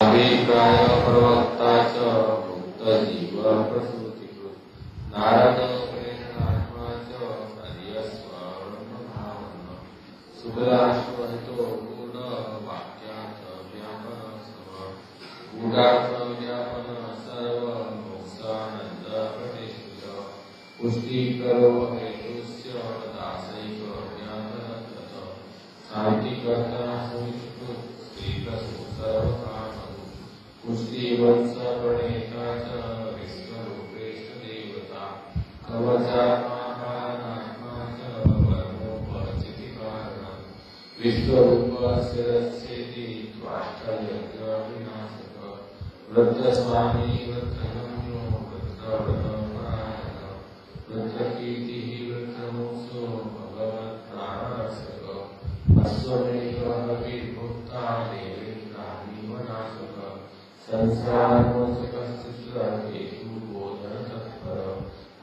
अभिप्राय प्रवक्ता च भुक्तजीव प्रसूतिकृत् नारद प्रेरणात्मा च हर्यस्वभावन सुबलाश्वहितो गुण वाक्यार्थ व्यापन सव गुणार्थ व्यापन सर्व मोक्षानंद प्रतिष्ठित पुष्टिकरो हेतुस्य दासैक ज्ञान तत शांतिकर्ता सविष्णु श्रीकृष्ण सर्वकामधु पुष्टिवंश प्रणेता च विश्वरूपेश देवता कवचात्मा च वर्णोपचितिकारणं विश्वरूप शिरस्येति त्वाष्टयज्ञ विनाशक वृद्धस्वामी वृद्धगम्यो वृद्धव्रतपरायण वृद्धकीर्तिः वृद्धमोक्षो भगवत्प्राणरक्षक अश्वमेव हविर्भुक्ता देवेन्द्राणीवनाशक संसारमोचकस्थितिहेतु बोधन तत्पर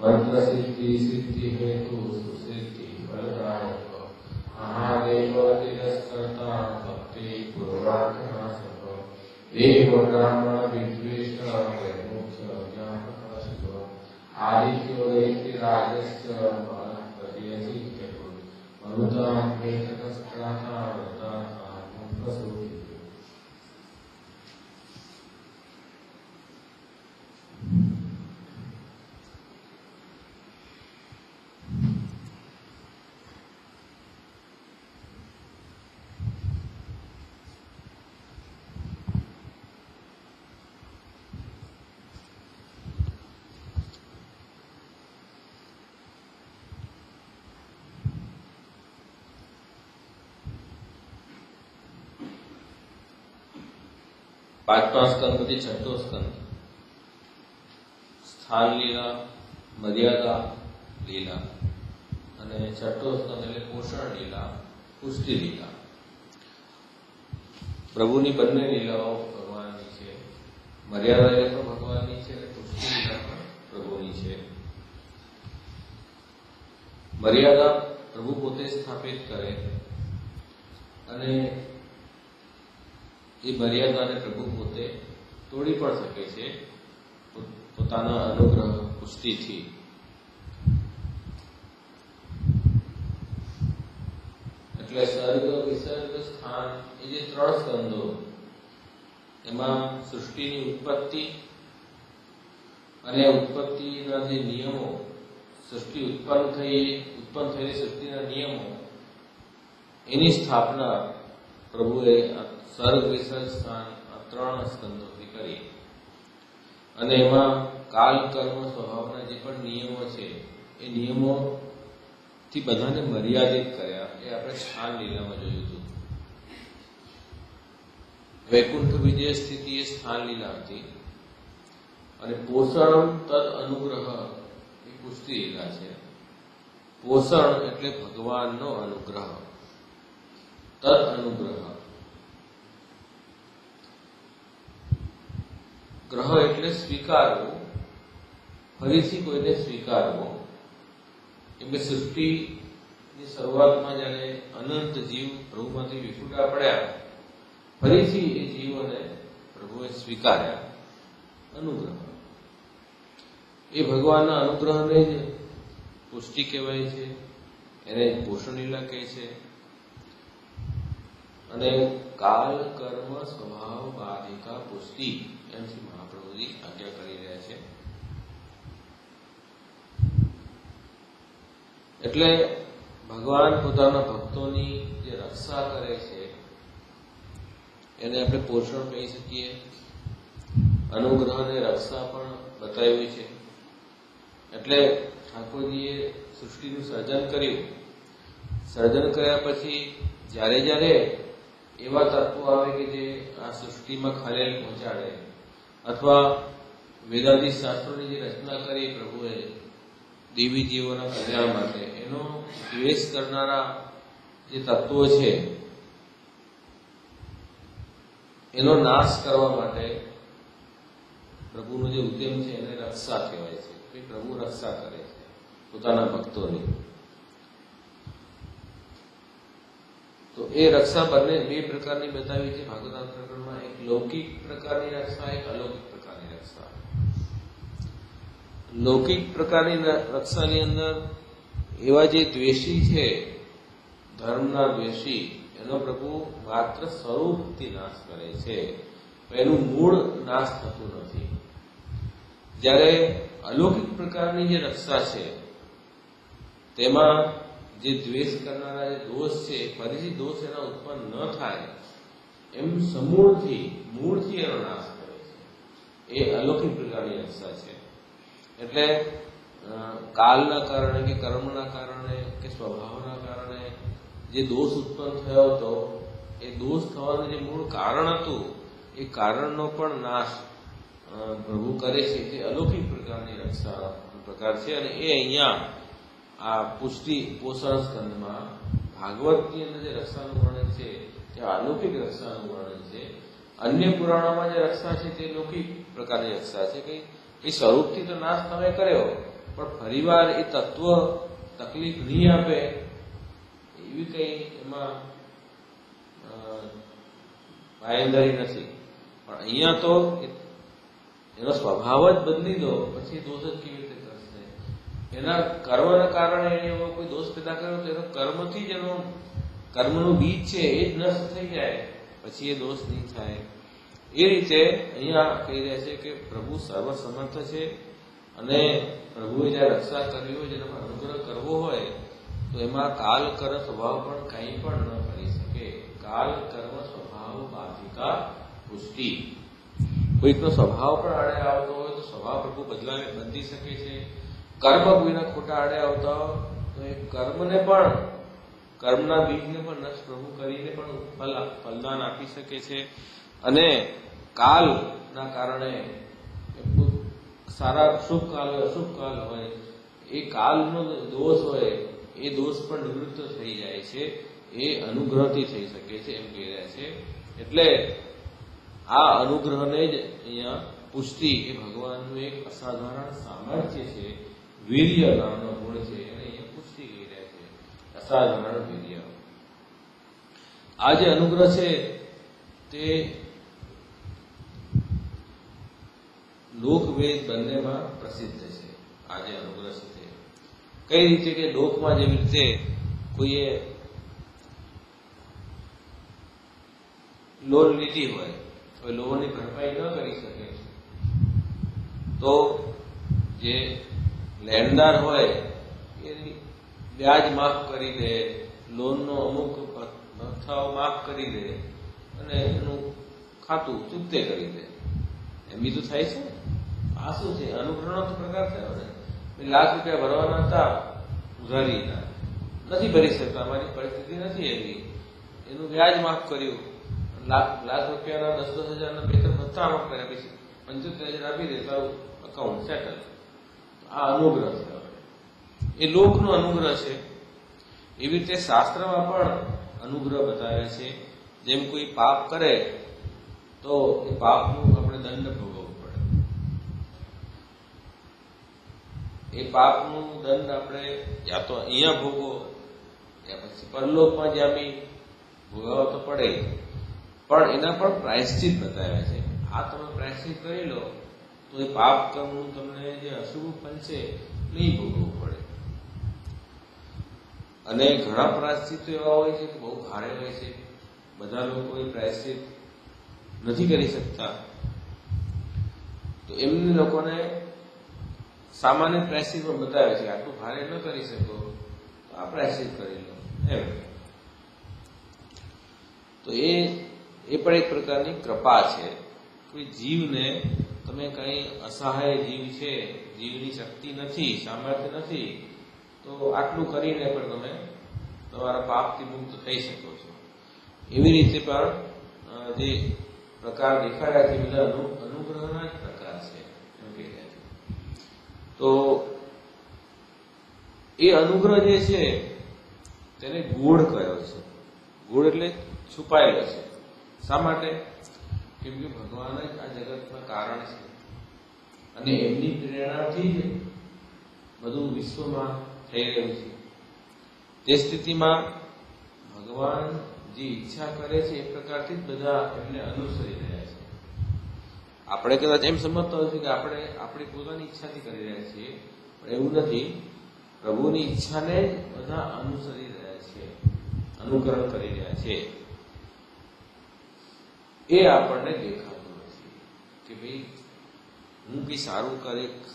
मंत्रसिद्धि सिद्धिहेतु सुसिद्धि फलदायक महादेव तिरस्कर्ता भक्ति पूर्वार्थनाशक देवब्राह्मण विद्वेष वैमोक्ष ज्ञानप्रकाशक आदित्यो दैत्यराजस्य महत्पतियसिद्ध्यकुत् मरुतां वेदकस्त्राता वृताता मुक्तसूति। પાંચમા સ્કંદથી છઠ્ઠો સ્કંદ સ્થાન લીલા, મર્યાદા લીલા અને છઠ્ઠો સ્કંદ એટલે પોષણ લીલા, પુષ્ટિ લીલા. પ્રભુની બંને લીલાઓ ભગવાનની છે. મર્યાદા એટલે પણ ભગવાનની છે અને પુષ્ટિ લીલા પણ પ્રભુની છે. મર્યાદા પ્રભુ પોતે સ્થાપિત કરે અને એ મર્યાદાને પ્રભુ પોતે તોડી પણ શકે છે પોતાના અનુગ્રહ પુષ્ટિથી. એટલે સર્ગ, વિસર્ગ, સ્થાન એ જે ત્રણ સ્કંદો, એમાં સૃષ્ટિની ઉત્પત્તિ અને ઉત્પત્તિના જે નિયમો, સૃષ્ટિ ઉત્પન્ન થયેલી સૃષ્ટિના નિયમો, એની સ્થાપના પ્રભુએ સર્ગ, વિસર્ગ, સ્થાન આ ત્રણ સ્કંદોથી કરી. અને એમાં કાલ, કર્મ, સ્વભાવના જે પણ નિયમો છે એ નિયમોથી બધાને મર્યાદિત કર્યા. એ આપણે સ્થાન લીલામાં જોયું હતું. વૈકુંઠ વિજય સ્થિતિ એ સ્થાન લીલા હતી અને પોષણ તદ અનુગ્રહ એ પુષ્ટિ લીલા છે. પોષણ એટલે ભગવાનનો અનુગ્રહ, તદ અનુગ્રહ. ગ્રહ એટલે સ્વીકારવું, ફરીથી કોઈને સ્વીકારવો. કેમ કે સૃષ્ટિની શરૂઆતમાં જ્યારે અનંત જીવ પ્રભુમાંથી વિખૂટા પડ્યા, ફરીથી એ જીવોને પ્રભુએ સ્વીકાર્યા. અનુગ્રહ એ ભગવાનના અનુગ્રહને જ પુષ્ટિ કહેવાય છે, એને પોષણ લીલા કહે છે. અને કાલ, કર્મ, સ્વભાવ, બાધિકા, પુષ્ટિ એમથી મહાપ્રભુજી આજ્ઞા કરી રહ્યા છે. એટલે ભગવાન પોતાના ભક્તોની જે રક્ષા કરે છે એને આપણે પોષણ કહી શકીએ. અનુગ્રહને રક્ષા પણ બતાવ્યું છે. એટલે ઠાકોરજીએ સૃષ્ટિનું સર્જન કર્યું. સર્જન કર્યા પછી જ્યારે જ્યારે એવા તત્વો આવે કે જે આ સૃષ્ટિમાં ખલેલ પહોંચાડે, અથવા વેદાંતિક શાસ્ત્રોની જે રચના કરી પ્રભુએ દેવી જીવોના કલ્યાણ માટે, એનો દ્વેષ કરનારા જે તત્વો છે એનો નાશ કરવા માટે પ્રભુનો જે ઉદ્યમ છે એને રક્ષા કહેવાય છે. પ્રભુ રક્ષા કરે છે પોતાના ભક્તોની. તો એ રક્ષા બંને બે પ્રકારની બતાવી છે ભાગવત પ્રકરણમાં. એક લૌકિક પ્રકારની રક્ષા, એક અલૌકિક પ્રકારની રક્ષા. લૌકિક પ્રકારની રક્ષાની અંદર એવા જે દ્વેષી છે, ધર્મના દ્વેષી, એનો પ્રભુ માત્ર સ્વરૂપથી નાશ કરે છે, એનું મૂળ નાશ થતું નથી. જ્યારે અલૌકિક પ્રકારની જે રક્ષા છે તેમાં જે દ્વેષ કરનારા જે દોષ છે, ફરીથી દોષ એના ઉત્પન્ન ન થાય એમ મૂળથી એનો નાશ કરે છે. એ અલૌકિક પ્રકારની રક્ષા છે. એટલે કાલના કારણે કે કર્મના કારણે કે સ્વભાવના કારણે જે દોષ ઉત્પન્ન થયો હતો, એ દોષ થવાનું જે મૂળ કારણ હતું, એ કારણનો પણ નાશ પ્રભુ કરે છે. તે અલૌકિક પ્રકારની રક્ષા પ્રકાર છે. અને એ અહીંયા આ પુષ્ટિ પોષણ સ્કંદમાં ભાગવતની અંદર જે રક્ષાનું વર્ણન છે તે અલૌકિક રક્ષાનું વર્ણન છે. અન્ય પુરાણોમાં જે રક્ષા છે તે લૌકિક પ્રકારની રક્ષા છે કે એ સ્વરૂપથી તો નાશ તમે કર્યો, પણ ફરીવાર એ તત્વ તકલીફ નહીં આપે એવી કઈ એમાં બાંયધરી નથી. પણ અહીંયા તો એનો સ્વભાવ જ બદલી દો, પછી દોષ જ કેવી રીતે કરશે? એના કર્મના કારણે એવો કોઈ દોષ પેદા કર્યો તો એનો કર્મથી જ એનો કર્મનું બીજ છે એ જ નષ્ટ થઈ જાય, પછી એ દોષ નહીં થાય. એ રીતે અહીંયા કહી રહ્યા છે કે પ્રભુ સર્વસમર્થ છે અને પ્રભુએ જ્યારે રક્ષા કરવી હોય, જેના પર અનુગ્રહ કરવો હોય તો એમાં કાલ કર્મ સ્વભાવ પણ કંઈ પણ ન કરી શકે. કાલ કર્મ સ્વભાવ બાધિકા પુષ્ટિ. કોઈકનો સ્વભાવ પણ આડે આવતો હોય તો સ્વભાવ પ્રભુ બદલી શકે છે. કર્મ કોઈના ખોટા આડે આવતા હોય તો એ કર્મને પણ, કર્મના બીજને પણ નષ્ટ પ્રભુ કરીને પણ ફલદાન આપી શકે છે. અને કાલના કારણે સારા શુભ કાલ હોય, અશુભ કાલ હોય, એ કાલનો દોષ હોય એ દોષ પણ નિવૃત્ત થઈ જાય છે. એ અનુગ્રહથી થઈ શકે છે એમ કહી રહ્યા છે. એટલે આ અનુગ્રહને જ અહીંયા પુષ્ટિ એ ભગવાનનું એક અસાધારણ સામર્થ્ય છે, વીર્ય નામનો ગુણ છે, એને અહીંયા પુષ્ટિ કહી રહ્યા છે, અસાધારણ વીર્ય. આ જે અનુગ્રહ છે તે લોકવેદ બંનેમાં પ્રસિદ્ધ છે. આ જે અનુગ્રહ છે કઈ રીતે કે લોકમાં જેવી રીતે કોઈએ લોન લીધી હોય, હવે લોનની ભરપાઈ ન કરી શકે તો જે લેણદાર હોય એ વ્યાજ માફ કરી દે, લોનનો અમુક ભથ્થાઓ માફ કરી દે અને એનું ખાતું ચૂકતે કરી દે. એમ બીજું થાય છે. આ શું છે? અનુગ્રહનો તો પ્રકાર થયો ને. ₹1,00,000 ભરવાના હતા ઉધારીના, નથી ભરી શકતા, અમારી પરિસ્થિતિ નથી એવી, એનું વ્યાજ માફ કર્યું, ₹1,00,000 10,000 2-3 ભથ્થા માફ કર્યા, પછી 75,000 આપી દે, તારું અકાઉન્ટ સેટલ. આ અનુગ્રહ છે. એ લોકનો અનુગ્રહ છે. એવી રીતે શાસ્ત્રમાં પણ અનુગ્રહ બતાવે છે. જેમ કોઈ પાપ કરે તો એ પાપનું આપણે દંડ ભોગવવું પડે. એ પાપનું દંડ આપણે યા તો અહીંયા ભોગવો યા પછી પરલોકમાં જ્યાં બી ભોગવવા તો પડે, પણ એના પણ પ્રાયશ્ચિત બતાવ્યા છે. આ તમે પ્રાયશ્ચિત કરી લો તો એ પાપ કર્મનું તમને જે અશુભ ફળ છે નહીં ભોગવવું પડે. અને ઘણા પ્રાયશ્ચિત એવા હોય છે કે બહુ ભારે હોય છે, બધા લોકો એ પ્રાયશ્ચિત નથી કરી શકતા, તો એમને લોકોને સામાન્ય પ્રાયશ્ચિત પણ બતાવે છે. આટલું ભારે ન કરી શકો તો આ પ્રાયશ્ચિત કરી લો એમ. તો એ પણ એક પ્રકારની કૃપા છે. કોઈ જીવને તમે કંઈ અસહાય જીવ છે, જીવની શક્તિ નથી, સામર્થ્ય નથી, તો આટલું કરીને પણ તમે તમારા પાપથી મુક્ત થઈ શકો છો. એવી રીતે પણ જે પ્રકાર દેખાડ્યા છે બધા અનુગ્રહના જ પ્રકાર છે એમ કહી રહ્યા છે. તો એ અનુગ્રહ જે છે તેને ગૂઢ કયો છે. ગૂઢ એટલે છુપાયેલો છે. શા માટે? કેમ કે ભગવાન જ આ જગતના કારણ છે અને એમની પ્રેરણાથી જ બધું વિશ્વમાં થઈ રહ્યું છે. તે સ્થિતિમાં ભગવાન જે ઈચ્છા કરે છે એ પ્રકારથી જ બધા એમને અનુસરી રહ્યા છે. આપણે કદાચ એમ સમજતા હોય છે કે આપણે આપણી પોતાની ઈચ્છાથી કરી રહ્યા છીએ, પણ એવું નથી. પ્રભુની ઈચ્છાને બધા અનુસરી રહ્યા છે, અનુકરણ કરી રહ્યા છે. એ આપણને દેખાતું નથી કે ભાઈ હું કંઈ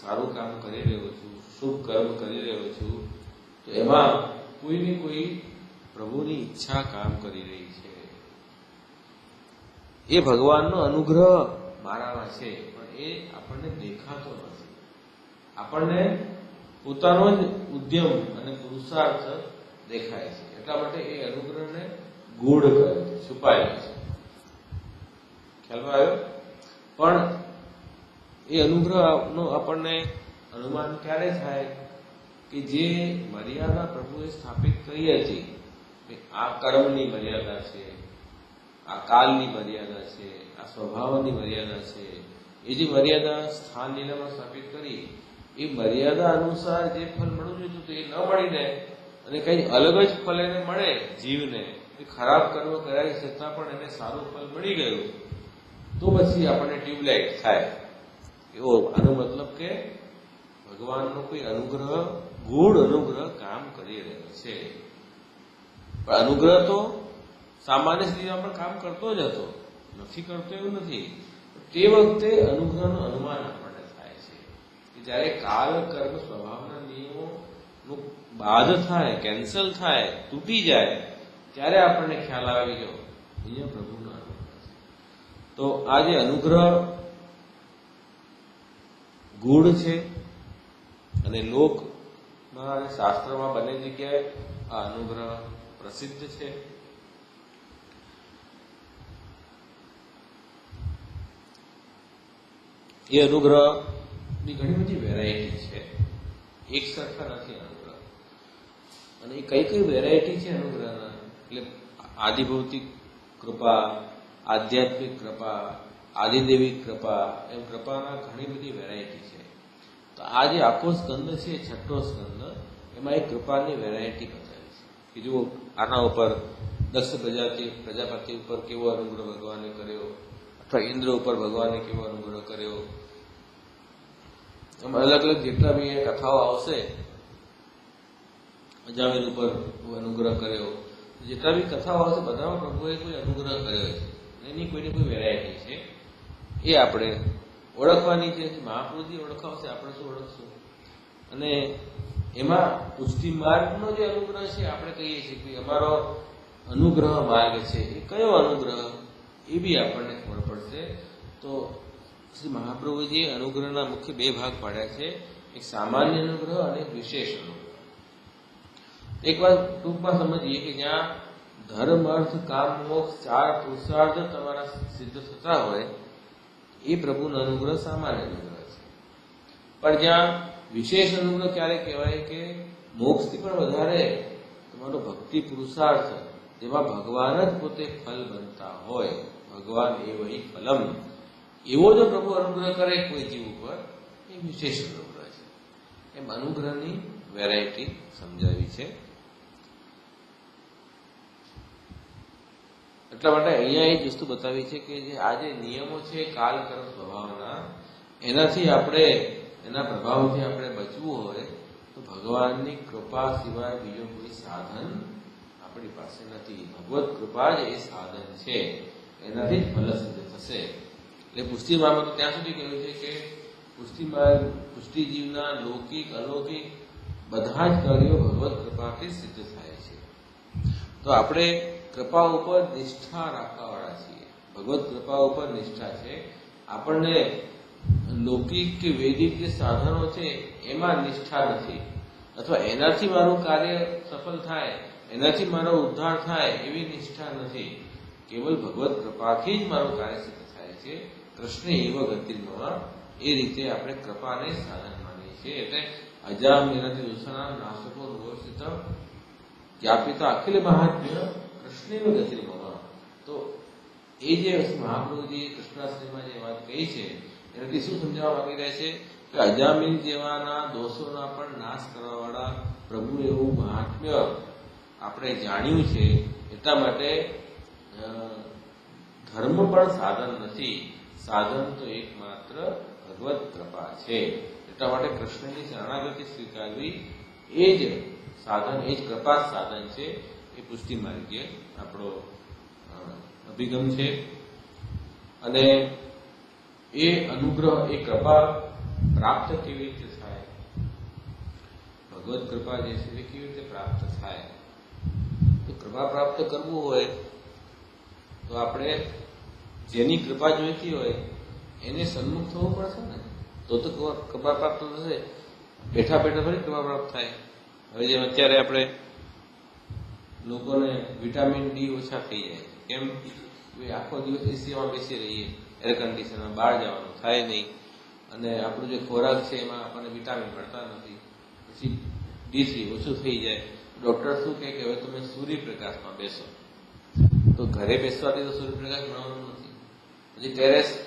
સારું કામ કરી રહ્યો છું, શુભ કર્મ કરી રહ્યો છું, તો એમાં કોઈને કોઈ પ્રભુની ઈચ્છા કામ કરી રહી છે. એ ભગવાનનો અનુગ્રહ મારામાં છે, પણ એ આપણને દેખાતો નથી. આપણને પોતાનો જ ઉદ્યમ અને પુરુષાર્થ દેખાય છે. એટલા માટે એ અનુગ્રહને ગૂઢ કરે છે, છુપાયેલો છે. ખ્યાલ આવ્યો? પણ એ અનુગ્રહનો આપણને અનુમાન ક્યારે થાય કે જે મર્યાદા પ્રભુએ સ્થાપિત કરી હતી, આ કર્મની મર્યાદા છે, આ કાલની મર્યાદા છે, આ સ્વભાવની મર્યાદા છે, એ જે મર્યાદા સ્થાન લીલામાં સ્થાપિત કરી, એ મર્યાદા અનુસાર જે ફળ મળવું જોઈએ તો એ ન મળીને અને કંઈ અલગ જ ફળ એને મળે જીવને, એ ખરાબ કર્મ કર્યા છતાં પણ એને સારું ફળ મળી ગયું, તો પછી આપણને ટ્યુબલાઇટ થાય. એવો આનો મતલબ કે ભગવાનનો કોઈ અનુગ્રહ, ગૂઢ અનુગ્રહ કામ કરી રહ્યો છે. પણ અનુગ્રહ તો સામાન્ય સ્થિતિમાં પણ કામ કરતો જ હતો, નથી કરતો એવું નથી. તે વખતે અનુગ્રહનું અનુમાન આપણને થાય છે કે જ્યારે કાલ કર્મ સ્વભાવના નિયમોનું બાદ થાય, કેન્સલ થાય, તૂટી જાય, ત્યારે આપણને ખ્યાલ આવે કે અહીંયા પ્રભુનો અનુગ્રહ છે. તો આ જે અનુગ્રહ ગૂઢ છે અને લોકમાં અને શાસ્ત્રમાં બંને જગ્યાએ આ અનુગ્રહ પ્રસિદ્ધ છે. એ અનુગ્રહની ઘણી બધી વેરાયટી છે, એક સરખા નથી અનુગ્રહ. અને એ કઈ કઈ વેરાયટી છે અનુગ્રહના, એટલે આદિભૌતિક કૃપા, આધ્યાત્મિક કૃપા, આદિદેવિક કૃપા, એમ કૃપાના ઘણી બધી વેરાયટી છે. તો આ જે આખો સ્કંદ છે, છઠ્ઠો સ્કંદ, એમાં એક કૃપાની વેરાયટી બતાવી છે કે જુઓ આના ઉપર દક્ષ પ્રજાપતિ ઉપર કેવો અનુગ્રહ ભગવાને કર્યો, અથવા ઇન્દ્ર ઉપર ભગવાને કેવો અનુગ્રહ કર્યો. એમ અલગ અલગ જેટલા બી કથાઓ આવશે, અજામિલ ઉપર અનુગ્રહ કર્યો, જેટલા બી કથાઓ આવશે બધામાં પ્રભુએ કોઈ અનુગ્રહ કર્યો છે. એની કોઈની કોઈ વેરાયટી છે, એ આપણે ઓળખવાની છે. મહાપ્રભુજી ઓળખાવશે, આપણે શું ઓળખશું? અને એમાં પુષ્ટિ માર્ગનો જે અનુગ્રહ છે, આપણે કહીએ છીએ કે અમારો અનુગ્રહ માર્ગ છે, એ કયો અનુગ્રહ, એ બી આપણને ખબર પડશે. તો શ્રી મહાપ્રભુજીએ અનુગ્રહના મુખ્ય બે ભાગ પાડ્યા છે, એક સામાન્ય અનુગ્રહ અને એક વિશેષ અનુગ્રહ. એક વાત ટૂંકમાં સમજીએ કે જ્યાં ધર્મ, અર્થ, કામ, મોક્ષ ચાર પુરુષાર્થ તમારા સિદ્ધ થતા હોય, એ પ્રભુનો અનુગ્રહ સામાન્ય અનુગ્રહ છે. પણ જ્યાં વિશેષ અનુગ્રહ ક્યારે કહેવાય કે મોક્ષથી પણ વધારે તમારો ભક્તિ પુરુષાર્થ, જેમાં ભગવાન જ પોતે ફલ બનતા હોય, ભગવાન એ વહી ફલમ, એવો જો પ્રભુ અનુગ્રહ કરે કોઈ જીવ ઉપર, એ વિશેષ અનુગ્રહ છે. એમ અનુગ્રહની વેરાયટી સમજાવી છે. એટલા માટે અહીંયા એ જ વસ્તુ બતાવી છે કે જે આ જે નિયમો છે કાલ કર્મ સ્વભાવના, એનાથી આપણે, એના પ્રભાવથી આપણે બચવું હોય તો ભગવાનની કૃપા સિવાય બીજો કોઈ સાધન આપણી પાસે નથી. ભગવત કૃપા જ એ સાધન છે, એનાથી જ ફલસિદ્ધ થશે. એટલે પુષ્ટિમાર્ગમાં તો ત્યાં સુધી કહ્યું છે કે પુષ્ટિજીવના લૌકિક અલૌકિક બધા જ કાર્યો ભગવત કૃપાથી સિદ્ધ થાય છે. તો આપણે કૃપા ઉપર નિષ્ઠા રાખવાવાળા છીએ, ભગવત કૃપા ઉપર નિષ્ઠા છે. આપણને લૌકિક કે વૈદિક જે સાધનો છે એમાં નિષ્ઠા નથી, અથવા એનાથી મારું કાર્ય સફળ થાય, એનાથી મારો ઉદ્ધાર થાય, એવી નિષ્ઠા નથી. કેવલ ભગવત કૃપાથી જ મારું કાર્ય સિદ્ધ થાય છે. કૃષ્ણ એવ ગતિર્મમ, એ રીતે આપણે કૃપાને સાધન માનીએ છીએ. એટલે અજામિલતિ દુષણા નાશકો રોષિત જ્ઞાપિતા અખિલ મહાત્મ્ય કૃષ્ણેવ ગતિર્મમ. તો એ જે મહાપ્રભુજી કૃષ્ણાશ્રયમાં જે વાત કહી છે, એનાથી શું સમજાવવા માંગી રહ્યા છે કે અજામિલ જેવાના દોષોના પણ નાશ કરવાવાળા પ્રભુ એવું મહાત્મ્ય આપણે જાણ્યું છે. એટલા માટે ધર્મ પણ સાધન નથી, સાધન તો એકમાત્ર ભગવત કૃપા છે. એટલા માટે કૃષ્ણની શરણાગતિ સ્વીકારવી એ જ સાધન, એ જ કૃપા સાધન છે. એ પુષ્ટિ માર્ગીય આપણો અભિગમ છે. અને એ અનુગ્રહ, એ કૃપા પ્રાપ્ત કેવી રીતે થાય, ભગવત કૃપા જે છે એ કેવી રીતે પ્રાપ્ત થાય? તો કૃપા પ્રાપ્ત કરવું હોય તો આપણે જેની કૃપા જોઈતી હોય એને સન્મુખ થવું પડશે ને, તો કૃપા પ્રાપ્ત થશે. બેઠા બેઠા થોડી કૃપા પ્રાપ્ત થાય. હવે જેમ અત્યારે આપણે લોકોને વિટામિન ડી ઓછા થઈ જાય, કેમ? આખો દિવસ એસીમાં બેસી રહીએ, એર કન્ડિશનમાં, બહાર જવાનું થાય નહીં, અને આપણું જે ખોરાક છે એમાં આપણને વિટામિન મળતા નથી, પછી D3 ઓછું થઈ જાય. ડૉક્ટર શું કહે કે હવે તમે સૂર્યપ્રકાશમાં બેસો. તો ઘરે બેસવાથી તો સૂર્યપ્રકાશ મળવાનો નથી. પછી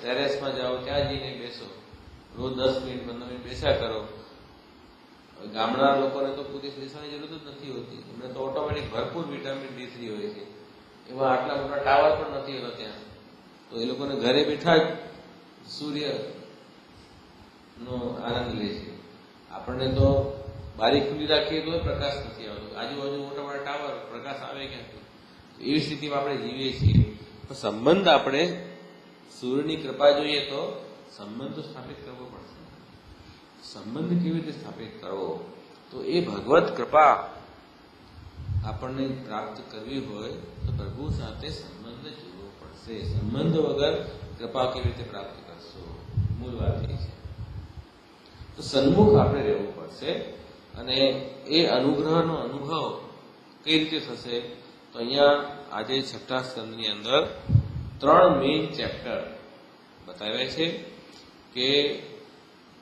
ટેરેસમાં જાઓ, ત્યાં જઈને બેસો, રોજ 10 મિનિટ 15 મિનિટ બેસ્યા કરો. ગામડા લોકોને તો પૂરી બેસવાની જરૂર જ નથી હોતી, એમને તો ઓટોમેટિક ભરપૂર વિટામિન D3 હોય છે. એમાં આટલા મોટા ટાવર પણ નથી હોતા ત્યાં, તો એ લોકોને ઘરે બેઠા જ સૂર્યનો આનંદ લે છે. આપણને તો બારી ખુલ્લી રાખીએ તો પ્રકાશ નથી આવતો, આજુબાજુ મોટા મોટા ટાવર, પ્રકાશ આવે ક્યાંથી? એવી સ્થિતિમાં આપણે જીવીએ છીએ. તો સંબંધ આપણે સૂર્યની કૃપા જોઈએ તો સંબંધ તો સ્થાપિત કરવો પડશે. સંબંધ કેવી રીતે સ્થાપિત કરવો? તો એ ભગવત કૃપા આપણને પ્રાપ્ત કરવી હોય તો પ્રભુ સાથે સંબંધ જોડવો પડશે. સંબંધ વગર કૃપા કેવી રીતે પ્રાપ્ત કરશો? મૂળ વાત એ છે. તો સન્મુખ આપણે રહેવું પડશે. અને એ અનુગ્રહનો અનુભવ કઈ રીતે થશે? તો અહીંયા આજે 6ઠા સ્કંદની અંદર 3 મેઇન ચેપ્ટર બતાવ્યા છે કે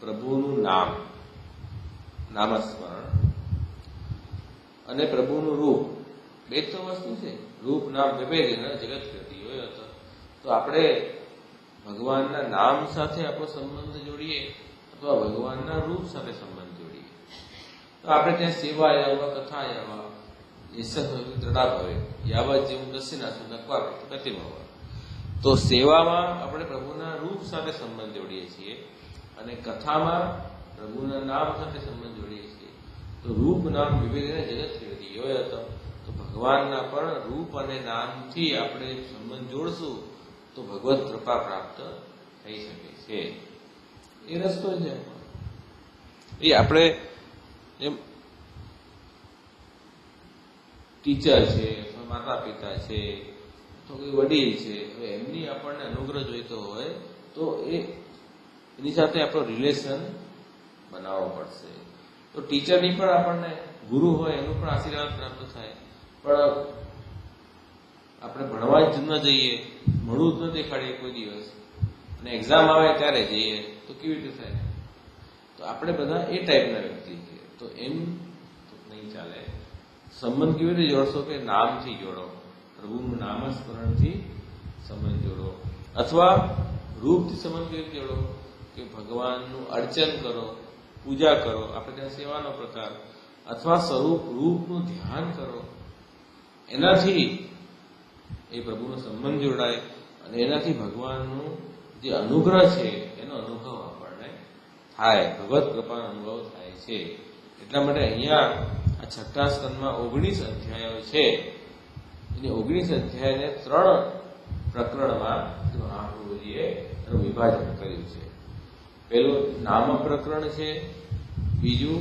પ્રભુનું નામ, નામસ્મરણ, અને પ્રભુનું રૂપ. બે તો વસ્તુ છે, રૂપ નામ વિભેદેન જગત કરતી હોય હતો. તો આપણે ભગવાનના નામ સાથે આપણો સંબંધ જોડીએ અથવા ભગવાનના રૂપ સાથે સંબંધ જોડીએ. તો આપણે ત્યાં સેવા યાવા, કથા યાવા, દ્રઢા ભવે યાવત જેવું દસ્યનાશું નકવા ગતિ ભવ. તો સેવામાં આપણે પ્રભુના રૂપ સાથે સંબંધ જોડીએ છીએ, અને કથામાં પ્રભુના નામ સાથે સંબંધ જોડીએ છીએ. તો રૂપ નામ વિભેદેન જગત કરતી હોય હતો. તો ભગવાનના પણ રૂપ અને નામથી આપણે સંબંધ જોડશું તો ભગવત કૃપા પ્રાપ્ત થઈ શકે છે. એ રસ્તો છે. એ આપણે એમ ટીચર છે, અથવા માતા પિતા છે, અથવા કોઈ વડીલ છે, હવે એમની આપણને અનુગ્રહ જોઈતો હોય તો એની સાથે આપણો રિલેશન બનાવવો પડશે. તો ટીચરની પણ આપણને, ગુરુ હોય એનું પણ આશીર્વાદ પ્રાપ્ત થાય. પણ આપણે ભણવા જ ન જઈએ, મળવું જ ન દેખાડીએ કોઈ દિવસ, અને એક્ઝામ આવે ત્યારે જઈએ તો કેવી રીતે થાય? તો આપણે બધા એ ટાઈપના વ્યક્તિ છે. તો એમ નહીં ચાલે. સંબંધ કેવી રીતે જોડશો? કે નામથી જોડો, પ્રભુનું નામસ્મરણથી સંબંધ જોડો. અથવા રૂપથી સંબંધ કેવી રીતે જોડો? કે ભગવાનનું અર્ચન કરો, પૂજા કરો, આપણે ત્યાં સેવાનો પ્રકાર, અથવા સ્વરૂપ રૂપનું ધ્યાન કરો. એનાથી એ પ્રભુનો સંબંધ જોડાય, અને એનાથી ભગવાનનું જે અનુગ્રહ છે એનો અનુભવ આપણને થાય, ભગવત કૃપાનો અનુભવ થાય છે. એટલા માટે અહીંયા આ 6ઠા સ્કંદમાં 19 અધ્યાયો છે. એની 19 અધ્યાયને 3 પ્રકરણમાં મહાપ્રભુજીએ એનું વિભાજન કર્યું છે. પેલું નામ પ્રકરણ છે, બીજું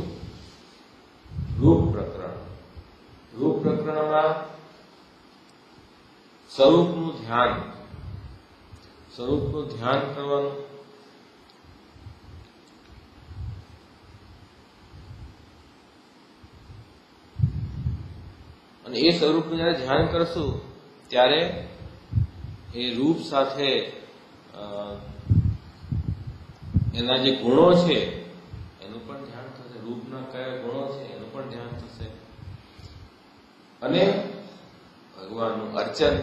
રૂપ પ્રકરણ. રૂપ પ્રકરણમાં સ્વરૂપનું ધ્યાન કરવાનું. અને એ સ્વરૂપનું જયારે ધ્યાન કરશું ત્યારે એ રૂપ સાથે એના જે ગુણો છે એનું પણ ધ્યાન થશે, રૂપના કયા ગુણો છે એનું પણ ધ્યાન થશે. અને ભગવાનનું અર્ચન,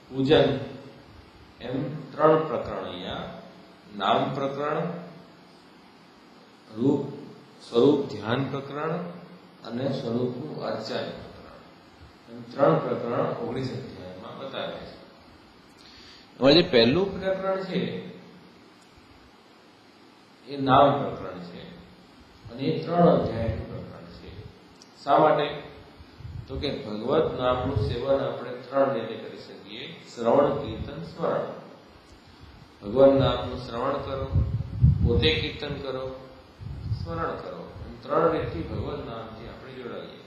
પૂજન, એમ 3 પ્રકરણ અહીંયા, નામ પ્રકરણ, રૂપ સ્વરૂપ ધ્યાન પ્રકરણ અને સ્વરૂપનું અર્ચન પ્રકરણ, એમ 3 પ્રકરણ 19 અધ્યાયમાં બતાવ્યા છે. એમાં જે પહેલું પ્રકરણ છે એ નામ પ્રકરણ છે અને એ 3 અધ્યાયનું પ્રકરણ છે. શા માટે? તો કે ભગવત નામનું સેવન આપણે 3 રીતે કરી શકીએ: શ્રવણ, કીર્તન, સ્મરણ. ભગવાન નામનું શ્રવણ કરો, પોતે કીર્તન કરો, સ્મરણ કરો. એમ 3 રીતથી ભગવાન નામથી આપણે જોડાઈએ.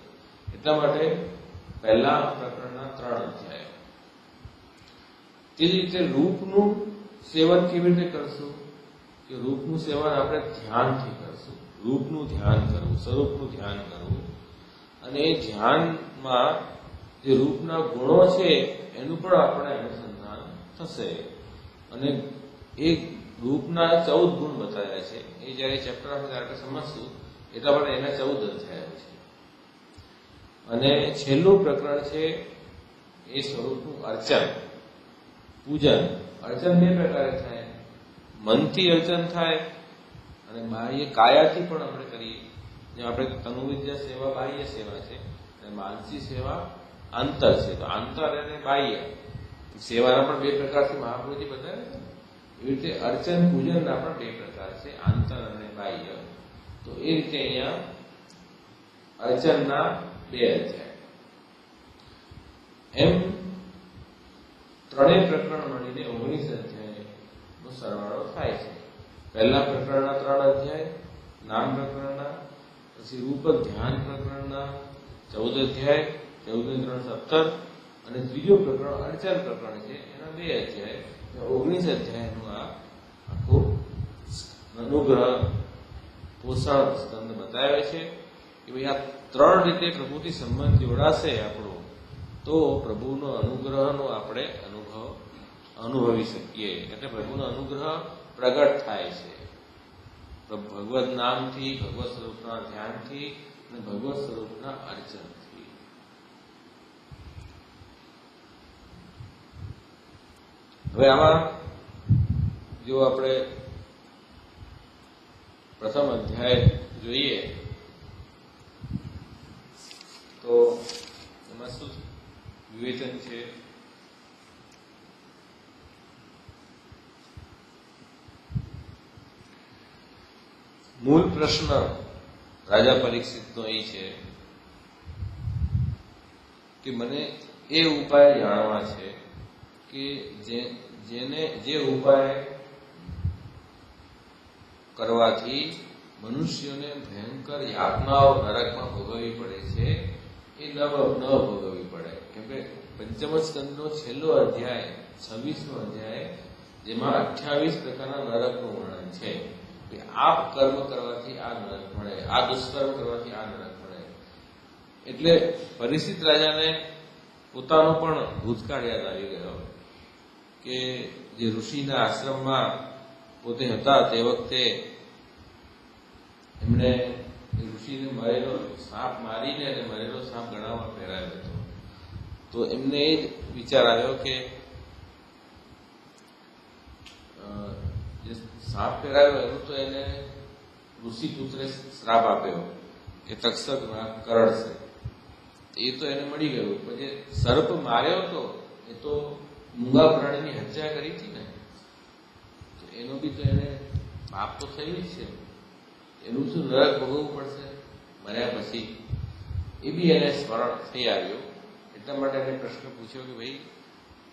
એટલા માટે પહેલા પ્રકરણના 3 અધ્યાયો. તે જ રીતે રૂપનું સેવન કેવી રીતે કરશું? કે રૂપનું સેવન આપણે ધ્યાનથી કરશું. રૂપનું ધ્યાન કરવું, સ્વરૂપનું ધ્યાન કરવું, અને એ ધ્યાનમાં જે રૂપના ગુણો છે એનું પણ આપણે અનુસંધાન થશે. અને એ રૂપના 14 ગુણ બતાવ્યા છે. એ જ્યારે ચેપ્ટર આપણે સમજશું એટલા માટે એના 14 અધ્યાયો છે. અને છેલ્લું પ્રકરણ છે એ સ્વરૂપનું અર્ચન, પૂજન. અર્ચન 2 પ્રકારે થાય: મનથી અર્ચન થાય અને બાહ્ય કાયાથી પણ આપણે કરીએ. જેમ આપણે તનુવિદ્યા સેવા બાહ્ય સેવા છે અને માનસી સેવા આંતર છે. તો આંતર અને બાહ્ય સેવાના પણ 2 પ્રકારથી મહાપ્રભુજી બતાવે છે. એવી રીતે અર્ચન પૂજનના પણ 2 પ્રકાર છે, આંતર અને બાહ્ય. તો એ રીતે અહીંયા અર્ચનના 2 અધ્યાય. એમ 3 પ્રકરણ મળીને 19 અધ્યાયનો સરવાળો થાય છે. પહેલા પ્રકરણના 3 અધ્યાય, નામ પ્રકરણના, પછી રૂપ ધ્યાન પ્રકરણના 14 અધ્યાય, 14 ને 3 17, અને ત્રીજો પ્રકરણ અર્ચન પ્રકરણ છે એના 2 અધ્યાય, 19 અધ્યાયનું આ આખું અનુગ્રહ પોષણ સ્કંદ બતાવે છે કે ભાઈ આ 3 રીતે પ્રભુથી સંબંધ જોડાશે આપણો, તો પ્રભુનો અનુગ્રહનો આપણે અનુભવી શકીએ. એટલે પ્રભુનો અનુગ્રહ પ્રગટ થાય છે ભગવત નામથી, ભગવત સ્વરૂપના ધ્યાનથી અને ભગવત સ્વરૂપના અર્ચનથી. હવે આમાં જો આપણે પ્રથમ અધ્યાય જોઈએ તો એમાં શું વિવેચન છે? મૂળ પ્રશ્ન રાજા પરીક્ષિતનો એ છે કે મને એ ઉપાય જાણવા છે કે જે ઉપાય કરવાથી મનુષ્યોને ભયંકર યાતનાઓ નરકમાં ભોગવવી પડે છે એ ન ભોગવવી પડે. કેમ કે પંચમ સ્કંદનો છેલ્લો અધ્યાય 26મો અધ્યાય, જેમાં 28 પ્રકારના નરકનું વર્ણન છે. આ કર્મ કરવાથી આ નરક મળે, આ દુષ્કર્મ કરવાથી આ નરક મળે. એટલે પરિસ્થિત રાજાને પોતાનો પણ ભૂતકાળ યાદ આવી ગયો કે જે ઋષિના આશ્રમમાં પોતે હતા તે વખતે એમણે ઋષિને મરેલો સાપ મારીને અને મરેલો સાપ ગળામાં પહેરાવ્યો હતો. તો એમને એ જ વિચાર આવ્યો કે જે સાપ પહેરાવ્યો એનું તો એને ઋષિપુત્રે શ્રાપ આપ્યો કે તક્ષક કરડશે, એ તો એને મળી ગયું. પણ જે સર્પ માર્યો હતો એ તો મૂંગા પ્રાણીની હત્યા કરી હતી ને, તો એનો બી તો એને પાપ તો થયું જ છે. એનું શું નરક ભોગવવું પડશે મર્યા પછી, એ બી એને સ્મરણ થઈ આવ્યું. એટલા માટે એને પ્રશ્ન પૂછ્યો કે ભાઈ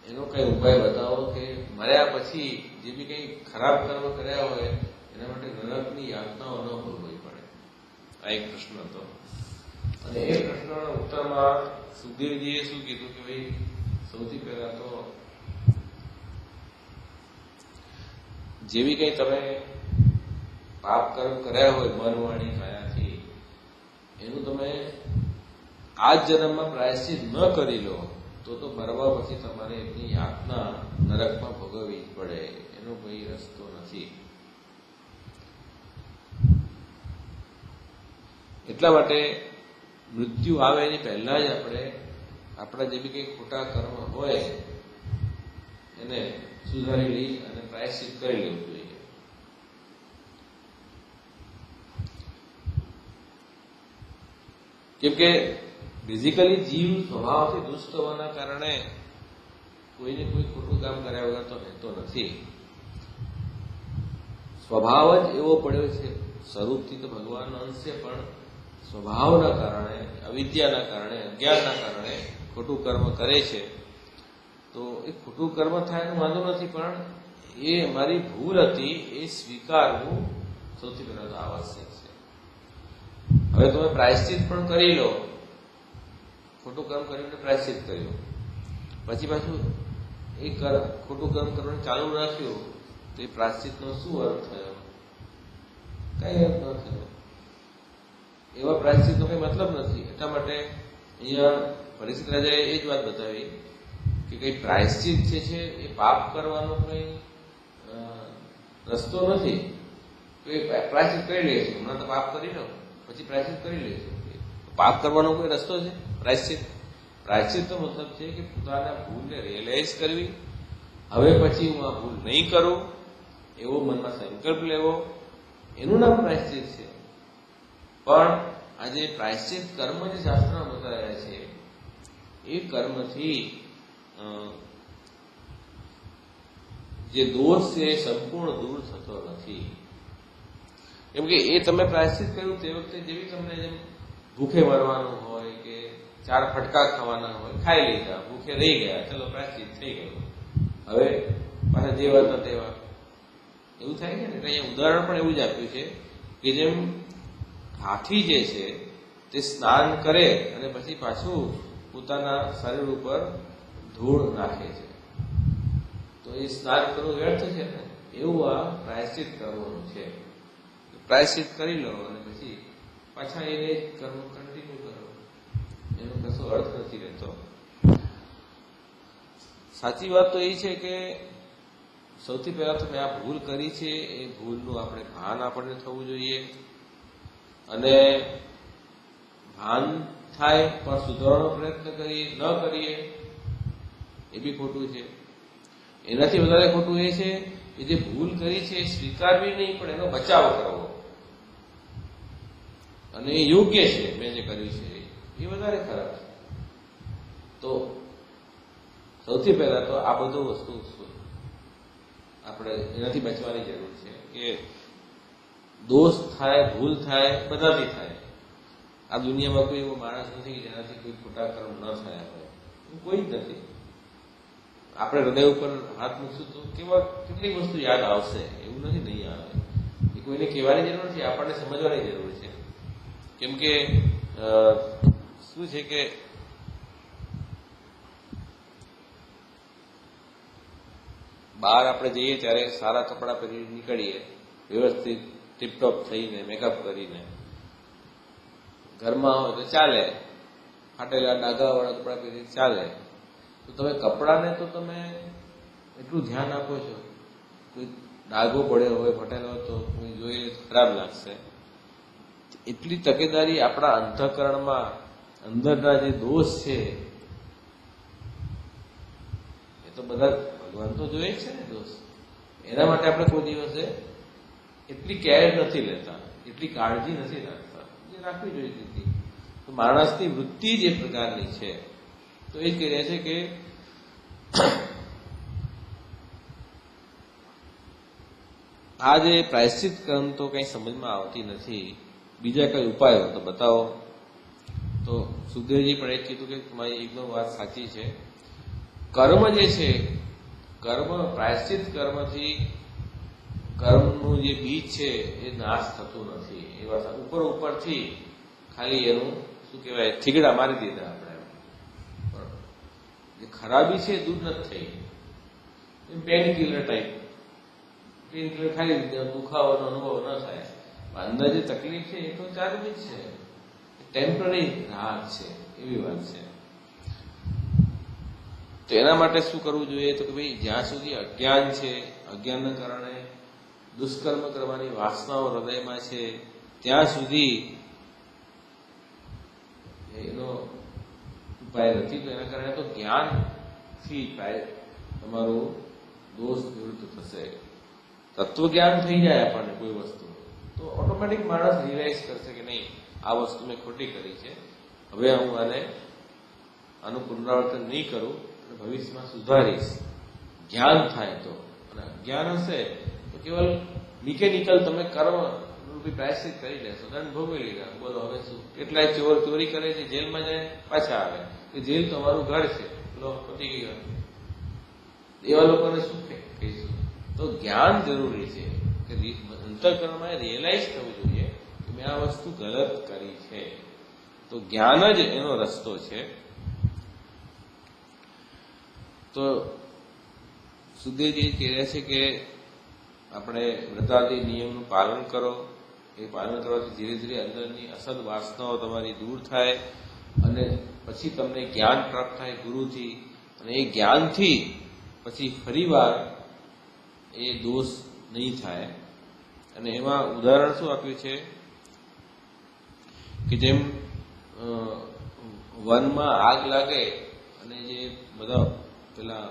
એનો કઈ ઉપાય બતાવો કે મર્યા પછી જે બી કંઈ ખરાબ કર્મ કર્યા હોય એના માટે નરકની યાતનાઓ ન ભોગવવી પડે. આ એક પ્રશ્ન હતો. અને એ પ્રશ્નના ઉત્તરમાં સુખદેવજીએ શું કીધું કે ભાઈ સૌથી પહેલા તો જેવી કંઈ તમે પાપ કર્મ કર્યા હોય મન વાણી કાયાથી, એનું તમે આ જ જન્મમાં પ્રાયશ્ચિત ન કરી લો તો મરવા પછી તમારે એની યાતના નરકમાં ભોગવવી જ પડે. એનો કોઈ રસ્તો નથી. એટલા માટે મૃત્યુ આવે એની પહેલા જ આપણે આપણા જે બી કંઈ ખોટા કર્મ હોય એને સુધારી લઈ અને પ્રાયશ્ચિત કરી લેવું જોઈએ. કેમ કે બેઝિકલી જીવ સ્વભાવથી દુષ્ટ હોવાના કારણે કોઈને કોઈ ખોટું કામ કર્યા વગર તો રહેતો નથી. સ્વભાવ જ એવો પડ્યો છે. સ્વરૂપથી તો ભગવાનનો અંશ છે, પણ સ્વભાવના કારણે, અવિદ્યાના કારણે, અજ્ઞાનના કારણે ખોટું કર્મ કરે છે. તો એ ખોટું કર્મ થાય એનો વાંધો નથી, પણ એ મારી ભૂલ હતી એ સ્વીકારવું સૌથી પહેલા તો આવશ્યક છે. હવે તમે પ્રાયશ્ચિત પણ કરી લો, ખોટું કર્મ કરીને પ્રાયશ્ચિત કર્યું, પછી પાછું એ ખોટું કર્મ કરવાનું ચાલુ રાખ્યું, તો એ પ્રાયશ્ચિતનો શું અર્થ થયો? કઈ અર્થ ન થયો. એવા પ્રાયશ્ચિતનો કઈ મતલબ નથી. એટલા માટે અહીંયા પરીક્ષિત રાજાએ એ જ વાત બતાવી કે કઈ પ્રાયશ્ચિત છે એ પાપ કરવાનો કઈ રસ્તો નથી. તો એ પ્રાયશ્ચિત કરી લઈશું, હમણાં તો પાપ કરી લો, પછી પ્રાયશ્ચિત કરી લઈશું. પાપ કરવાનો કોઈ રસ્તો છે પ્રાયશ્ચિત? પ્રાયશ્ચિતનો મતલબ છે કે પોતાના ભૂલને રિયલાઇઝ કરવી, હવે પછી હું આ ભૂલ નહીં કરું એવો મનમાં સંકલ્પ લેવો, એનું નામ પ્રાયશ્ચિત છે. પણ આજે પ્રાયશ્ચિત કર્મ જે શાસ્ત્રમાં બતાવ્યા છે એ કર્મથી જે દોષ છે એ સંપૂર્ણ દૂર થતો નથી. કેમ કે એ તમે પ્રાયશ્ચિત કર્યું તે વખતે જેવી તમને જેમ ભૂખે મરવાનું હોય કે 4 ફટકા ખાવાના હોય, ખાઈ લીધા, ભૂખે રહી ગયા, ચલો પ્રાયશ્ચિત થઈ ગયું, હવે પાછા જેવા હતા તેવા, એવું થાય છે ને. એટલે અહીંયા ઉદાહરણ પણ એવું જ આપ્યું છે કે જેમ હાથી જે છે તે સ્નાન કરે અને પછી પાછું પોતાના શરીર ઉપર ધૂળ નાખે છે, તો એ સ્નાન કરવું વ્યર્થ છે ને, એવું આ પ્રાયશ્ચિત કરવાનું છે. પ્રાયશ્ચિત કરી લો અને પછી પાછા એને કર્મ કન્ટિન્યુ કરો, એનો કશો અર્થ નથી રહેતો. સાચી વાત તો એ છે કે સૌથી પહેલા તો મેં આ ભૂલ કરી છે, એ ભૂલનું આપણે ભાન આપણને થવું જોઈએ. અને ભાન થાય પણ સુધારવાનો પ્રયત્ન ન કરીએ એ બી ખોટું છે. એનાથી વધારે ખોટું એ છે કે જે ભૂલ કરી છે એ સ્વીકારવી નહીં, પણ એનો બચાવ કરવો, અને એ યોગ્ય છે, મેં જે કર્યું છે એ વધારે ખરાબ છે. તો સૌથી પહેલા તો આ બધું વસ્તુ આપણે એનાથી બચવાની જરૂર છે કે દોષ થાય, ભૂલ થાય, બધાથી થાય. આ દુનિયામાં કોઈ એવો માણસ નથી કે જેનાથી કોઈ ખોટા કર્મ ન થયા હોય, કોઈ જ નથી. આપણે હૃદય ઉપર હાથ મૂકશું તો કેટલી વસ્તુ યાદ આવશે, એવું નથી નહીં આવે. એ કોઈને કહેવાની જરૂર નથી, આપણને સમજવાની જરૂર છે. કેમ કે શું છે કે બહાર આપણે જઈએ ત્યારે સારા કપડાં પહેરી નીકળીએ, વ્યવસ્થિત ટીપટોપ થઈને, મેકઅપ કરીને. ઘરમાં હોય તો ચાલે, ફાટેલા ડાઘાવાળા કપડાં પહેરી ચાલે. તો તમે કપડાને તો તમે એટલું ધ્યાન આપો છો, કોઈ ડાઘો પડ્યો હોય, ફટેલો હોય તો કોઈ જોઈએ ખરાબ લાગશે. એટલી તકેદારી આપણા અંતઃકરણમાં અંદરના જે દોષ છે એ તો બધા ભગવાન તો જોઈએ છે ને દોષ. એના માટે આપણે કોઈ દિવસે એટલી કેર નથી લેતા, એટલી કાળજી નથી રાખતા, જે રાખવી જોઈએ હતી. તો માણસની વૃત્તિ જ એ પ્રકારની છે. તો એ જ કહી રહ્યા છે કે આ જે પ્રાયશ્ચિત કર્મ તો કઈ સમજમાં આવતી નથી, બીજા કઈ ઉપાય હોય તો બતાવો. તો સુખદેવજી પણ એ કીધું કે તમારી એકદમ વાત સાચી છે. કર્મ જે છે, કર્મ પ્રાયશ્ચિત કર્મથી કર્મનું જે બીજ છે એ નાશ થતું નથી. એ વાત ઉપરથી ખાલી એનું શું કહેવાય, થીગડા મારી દીધા આપણે. જે ખરાબી છે દૂર નથી થઈ. Painkiller type, painkiller ખાઈ લીધે દુખાવાનો અનુભવ ન થાય. અંદર જે તકલીફ છે એ તો ચાલુ જ છે, ટેમ્પરરી રાહત છે, એવી વાત છે. તો એના માટે શું કરવું જોઈએ? તો કે ભાઈ જ્યાં સુધી અજ્ઞાન છે, અજ્ઞાનના કારણે દુષ્કર્મ કરવાની વાસનાઓ હૃદયમાં છે, ત્યાં સુધી એનો ઉપાય નથી. તો એના કારણે તો જ્ઞાનથી તમારો દોષ નિવૃત્ત થશે. તત્વજ્ઞાન થઈ જાય આપણને કોઈ વસ્તુ, તો ઓટોમેટિક માણસ રિયલાઇઝ કરશે કે નહીં, આ વસ્તુ મેં ખોટી કરી છે, હવે હું આનું પુનરાવર્તન નહીં કરું, અને ભવિષ્યમાં સુધારીશ. જ્ઞાન થાય તો, અને અજ્ઞાન હશે તો કેવલ મિકેનિકલ તમે કર્મ રૂપી પ્રાયશ્ચિત કરી લેશો, દંડ ભોગવી લીધા, બોલો હવે શું. કેટલાય ચોર ચોરી કરે છે, જેલમાં જાય પાછા આવે, કે જેલ તો અમારું ઘર છે, લો પતી ગયું. એવા લોકોને શું કહીશું? તો જ્ઞાન જરૂરી છે કે અંતઃકરણમાં રિયલાઇઝ થવું જોઈએ કે મેં આ વસ્તુ ગલત કરી છે. તો જ્ઞાન જ એનો રસ્તો છે. તો સુખદેવજી કહે છે કે આપણે વ્રતાદિ નિયમનું પાલન કરો. એ પાલન કરવાથી ધીરે ધીરે અંદરની અસદ વાસનાઓ તમારી દૂર થાય અને પછી તમને જ્ઞાન પ્રાપ્ત થાય ગુરુથી, અને એ જ્ઞાનથી પછી ફરીવાર એ દોષ નહીં થાય. અને એમાં ઉદાહરણ શું આપ્યું છે કે જેમ વનમાં આગ લાગે અને જે બધા પેલા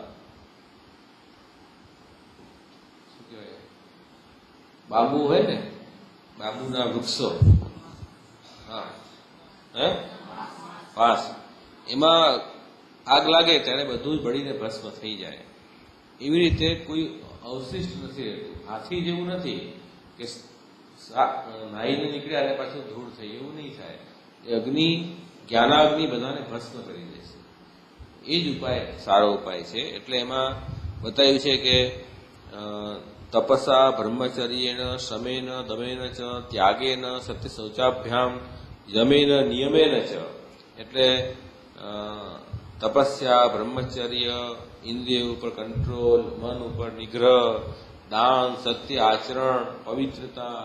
શું કહેવાય બાંબુ હોય ને, બાંબુના વૃક્ષો, હા હે પાસ, એમાં આગ લાગે ત્યારે બધું જ બળીને ભસ્મ થઈ જાય. એવી રીતે કોઈ અવશિષ્ટ નથી રહેતું. હાથી જેવું નથી કે નાહીને નીકળ્યા અને પાછું ધૂળ થઈ, એવું નહીં થાય. એ અગ્નિ, જ્ઞાનાગ્નિ બધાને ભસ્મ કરી દેશે. એ જ ઉપાય સારો ઉપાય છે. એટલે એમાં બતાવ્યું છે કે તપસા બ્રહ્મચર્યેણ શમેન દમેન ચ ત્યાગેન સત્ય શૌચાભ્યામ યમેન નિયમેન ચ. એટલે તપસ્યા, બ્રહ્મચર્ય, ઇન્દ્રિય ઉપર કંટ્રોલ, મન ઉપર નિગ્રહ, દાન, સત્ય આચરણ, પવિત્રતા,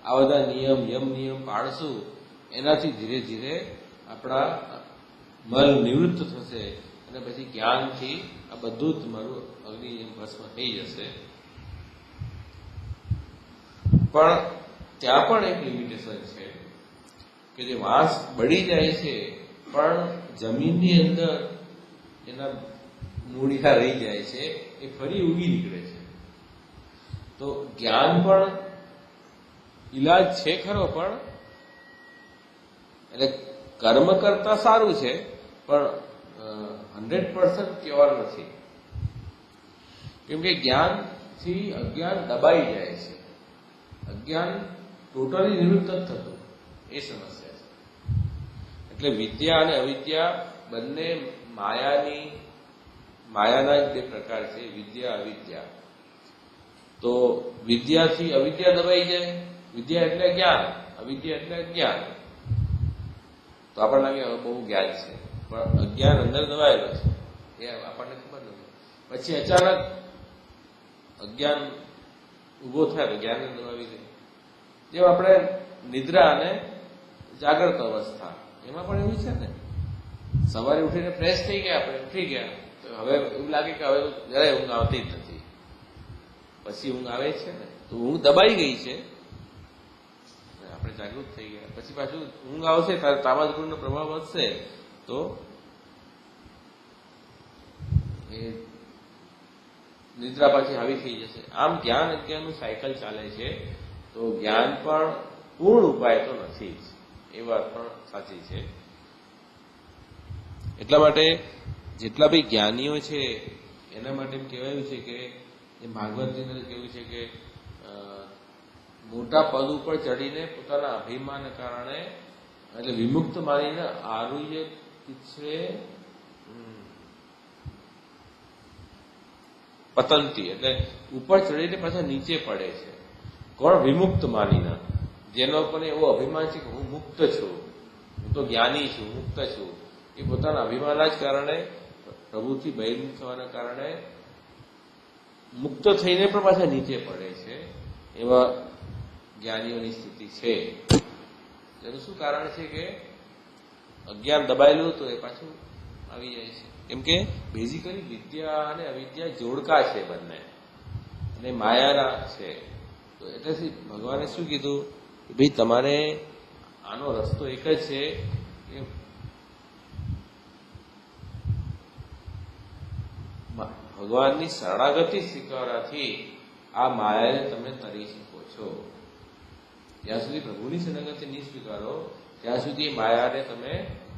આ બધા નિયમ પાળશું. એનાથી ધીરે ધીરે આપણા મન નિવૃત્ત થશે અને પછી જ્ઞાનથી આ બધું જ તમારું અગ્નિ ભસ્મ થઈ જશે. પણ ત્યાં પણ એક લિમિટેશન છે કે જે વાંસ બળી જાય છે પણ જમીનની અંદર એના મૂળિયા રહી જાય છે, એ ફરી ઉગી નીકળે છે. તો જ્ઞાન પણ ઈલાજ છે ખરો, પણ એટલે કર્મ કરતા સારું છે પણ 100% ક્યોર નથી. કેમ કે જ્ઞાનથી અજ્ઞાન દબાઈ જાય છે. અજ્ઞાન ટોટલી નિવૃત્ત જ થતું, એ સમસ્યા છે. એટલે વિદ્યા અને અવિદ્યા બંને માયાના જ બે પ્રકાર છે, વિદ્યા અવિદ્યા. તો વિદ્યાથી અવિદ્યા દબાઈ જાય. વિદ્યા એટલે જ્ઞાન, અવિદ્યા એટલે અજ્ઞાન. તો આપણને લાગે હવે બહુ જ્ઞાન છે, પણ અજ્ઞાન અંદર દબાયેલો છે, એ આપણને ખબર નથી. પછી અચાનક અજ્ઞાન ઉભો થાય તો જ્ઞાનને દબાવી દે. જેમ આપણે નિદ્રા અને જાગ્રત અવસ્થા, એમાં પણ એવું છે ને, સવારે ઉઠીને ફ્રેશ થઈ ગયા, આપણે ઉઠી ગયા, તો હવે એવું લાગે કે હવે જરાય ઊંઘ આવતી જ નથી. પછી ઊંઘ આવે છે ને, તો ઊંઘ દબાઈ ગઈ છે, આપણે જાગૃત થઈ ગયા. પછી પાછું ઊંઘ આવશે ત્યારે તામસ ગુણનો પ્રભાવ વધશે, તો એ નિદ્રા પાછી આવી થઈ જશે. આમ જ્ઞાન અજ્ઞાનનું સાયકલ ચાલે છે. તો જ્ઞાન પણ પૂર્ણ ઉપાય તો નથી જ, એ વાત પણ સાચી છે. એટલા માટે જેટલા બી જ્ઞાનીઓ છે એના માટે એમ કહેવાયું છે કે એ ભાગવતજીને કેવું છે કે મોટા પદ ઉપર ચડીને પોતાના અભિમાન કારણે, એટલે વિમુક્ત માનીને આરુહ્ય છે પતંતી, એટલે ઉપર ચડીને પાછા નીચે પડે છે. કોણ? વિમુક્ત માનીને, જેનો પણ એવો અભિમાન છે કે હું મુક્ત છું, હું તો જ્ઞાની છું, મુક્ત છું. એ પોતાના અભિમાનના જ કારણે, પ્રભુથી બહિર્મુખ થવાના કારણે મુક્ત થઈને પણ પાછા નીચે પડે છે. એવા જ્ઞાનીઓની સ્થિતિ છે. એનું શું કારણ છે કે અજ્ઞાન દબાયેલું હતું એ પાછું આવી જાય છે. કેમ કે બેઝિકલી વિદ્યા અને અવિદ્યા જોડકા છે બંને, અને માયાના છે. તો એટલેથી ભગવાને શું કીધું કે ભાઈ તમારે આનો રસ્તો એક જ છે કે ભગવાનની શરણાગતિ સ્વીકારવાથી આ માયાને તમે તરી શકો છો. જ્યાં સુધી પ્રભુની શરણાગતિ નહીં સ્વીકારો ત્યાં સુધી માયાને તમે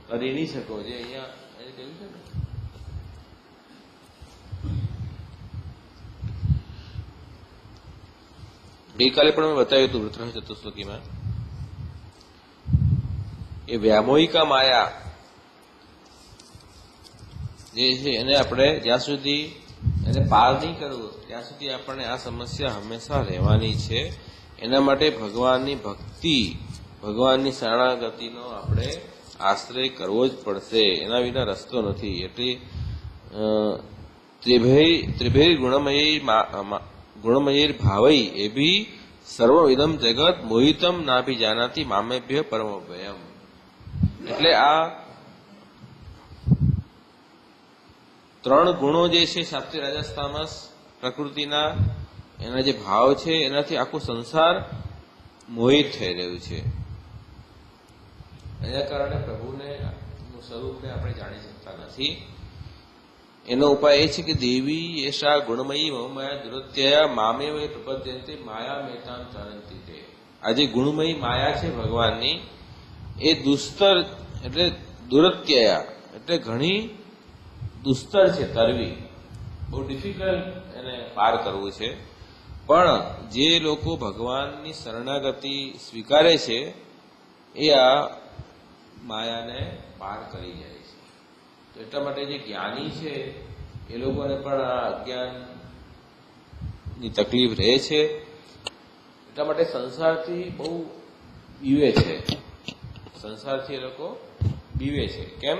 તરી નહીં શકો. જે અહીંયા કહ્યું છે ને ગઈકાલે પણ મેં બતાવ્યું હતું વૃત્રહ ચતુશ્લોકીમાં, એ વ્યામોહિકા માયા જે છે એને આપણે જ્યાં સુધી એને પાર નહીં કરવું ત્યાં સુધી આપણને આ સમસ્યા હંમેશા રહેવાની છે. એના માટે ભગવાનની ભક્તિ, ભગવાનની શરણાગતિનો આપણે આશ્રય કરવો જ પડશે, એના વિના રસ્તો નથી. એટલે ત્રિભૈર ગુણમયૈર ભાવૈ એભી સર્વવિદમ જગત મોહિતમ નાભી જાનાતિ મામેભ્ય પરમભયમ. એટલે આ ત્રણ ગુણો જે છે, સાત્વિક રાજસ તામસ પ્રકૃતિના, એના જે ભાવ છે એનાથી આખું સંસાર મોહિત થઈ રહ્યું છે. એના કારણે પ્રભુને સ્વરૂપને આપણે જાણી શકતા નથી. એનો ઉપાય એ છે કે દેવી એશા ગુણમયી મમમાયા દુરત્યયા મામેવ પ્રપદ્યંતે માયા મેતામ ચારંતિ તે. આ જે ગુણમયી માયા છે ભગવાનની, એ દુસ્તર એટલે દુરત્યયા એટલે ઘણી દુસ્તર છે, તરવી, બહુ ડિફિકલ્ટ એને પાર કરવું છે. પણ જે લોકો ભગવાનની શરણાગતિ સ્વીકારે છે એ આ માયાને પાર કરી જાય છે. તો એટલા માટે જે જ્ઞાની છે એ લોકોને પણ આ અજ્ઞાનની તકલીફ રહે છે. એટલા માટે સંસારથી બહુ બીવે છે, સંસારથી એ લોકો બીવે છે. કેમ?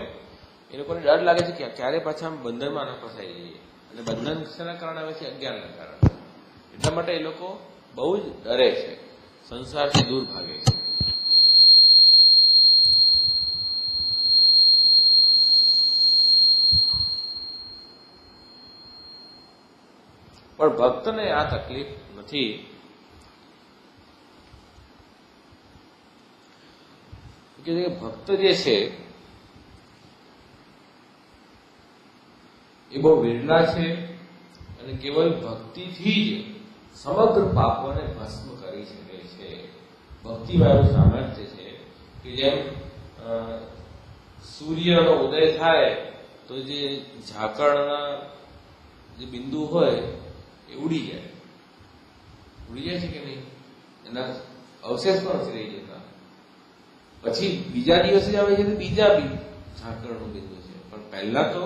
એ લોકોને ડર લાગે છે કે ક્યારે પાછા બંધનમાં ન ફસાઈ જઈએ, અને બંધન શેના કારણે આવે છે? અજ્ઞાનના કારણે. એટલા માટે એ લોકો બહુ જ ડરે છે, સંસારથી દૂર ભાગે છે. પણ ભક્તને આ તકલીફ નથી. કે ભક્ત જે છે એ બહુ વિરલા છે, અને કેવલ ભક્તિથી જ સમગ્ર પાપોને ભસ્મ કરી શકે છે. ભક્તિમાં એવું સામર્થ્ય છે કે જેમ સૂર્યનો ઉદય થાય તો જે ઝાકળના જે બિંદુ હોય એ ઉડી જાય છે કે નહીં? એના અવશેષ પણ નથી રહી જતા. પછી બીજા દિવસે આવે છે તો બીજા ઝાકળનું બિંદુ છે, પણ પહેલા તો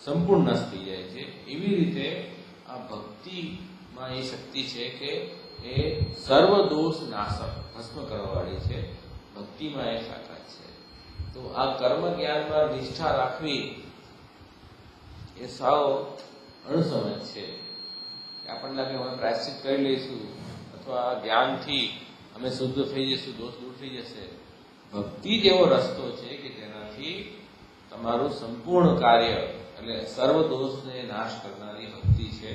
સંપૂર્ણ નાશ થઈ જાય છે. એવી રીતે આ ભક્તિમાં એ શક્તિ છે કે એ સર્વ દોષ નાશક, ભસ્મ કરવાવાળી છે. ભક્તિમાં એ તાકાત છે. તો આ કર્મ જ્ઞાનમાં નિષ્ઠા રાખવી એ સાવ અણસમજ છે. આપણને લાગે અમે પ્રાયશ્ચિત કરી લઈશું અથવા આ જ્ઞાનથી અમે શુદ્ધ થઈ જઈશું, દોષ દૂર થઈ જશે. ભક્તિ જ એવો રસ્તો છે કે જેનાથી તમારું સંપૂર્ણ કાર્ય એટલે સર્વ દોષને નાશ કરનારી ભક્તિ છે.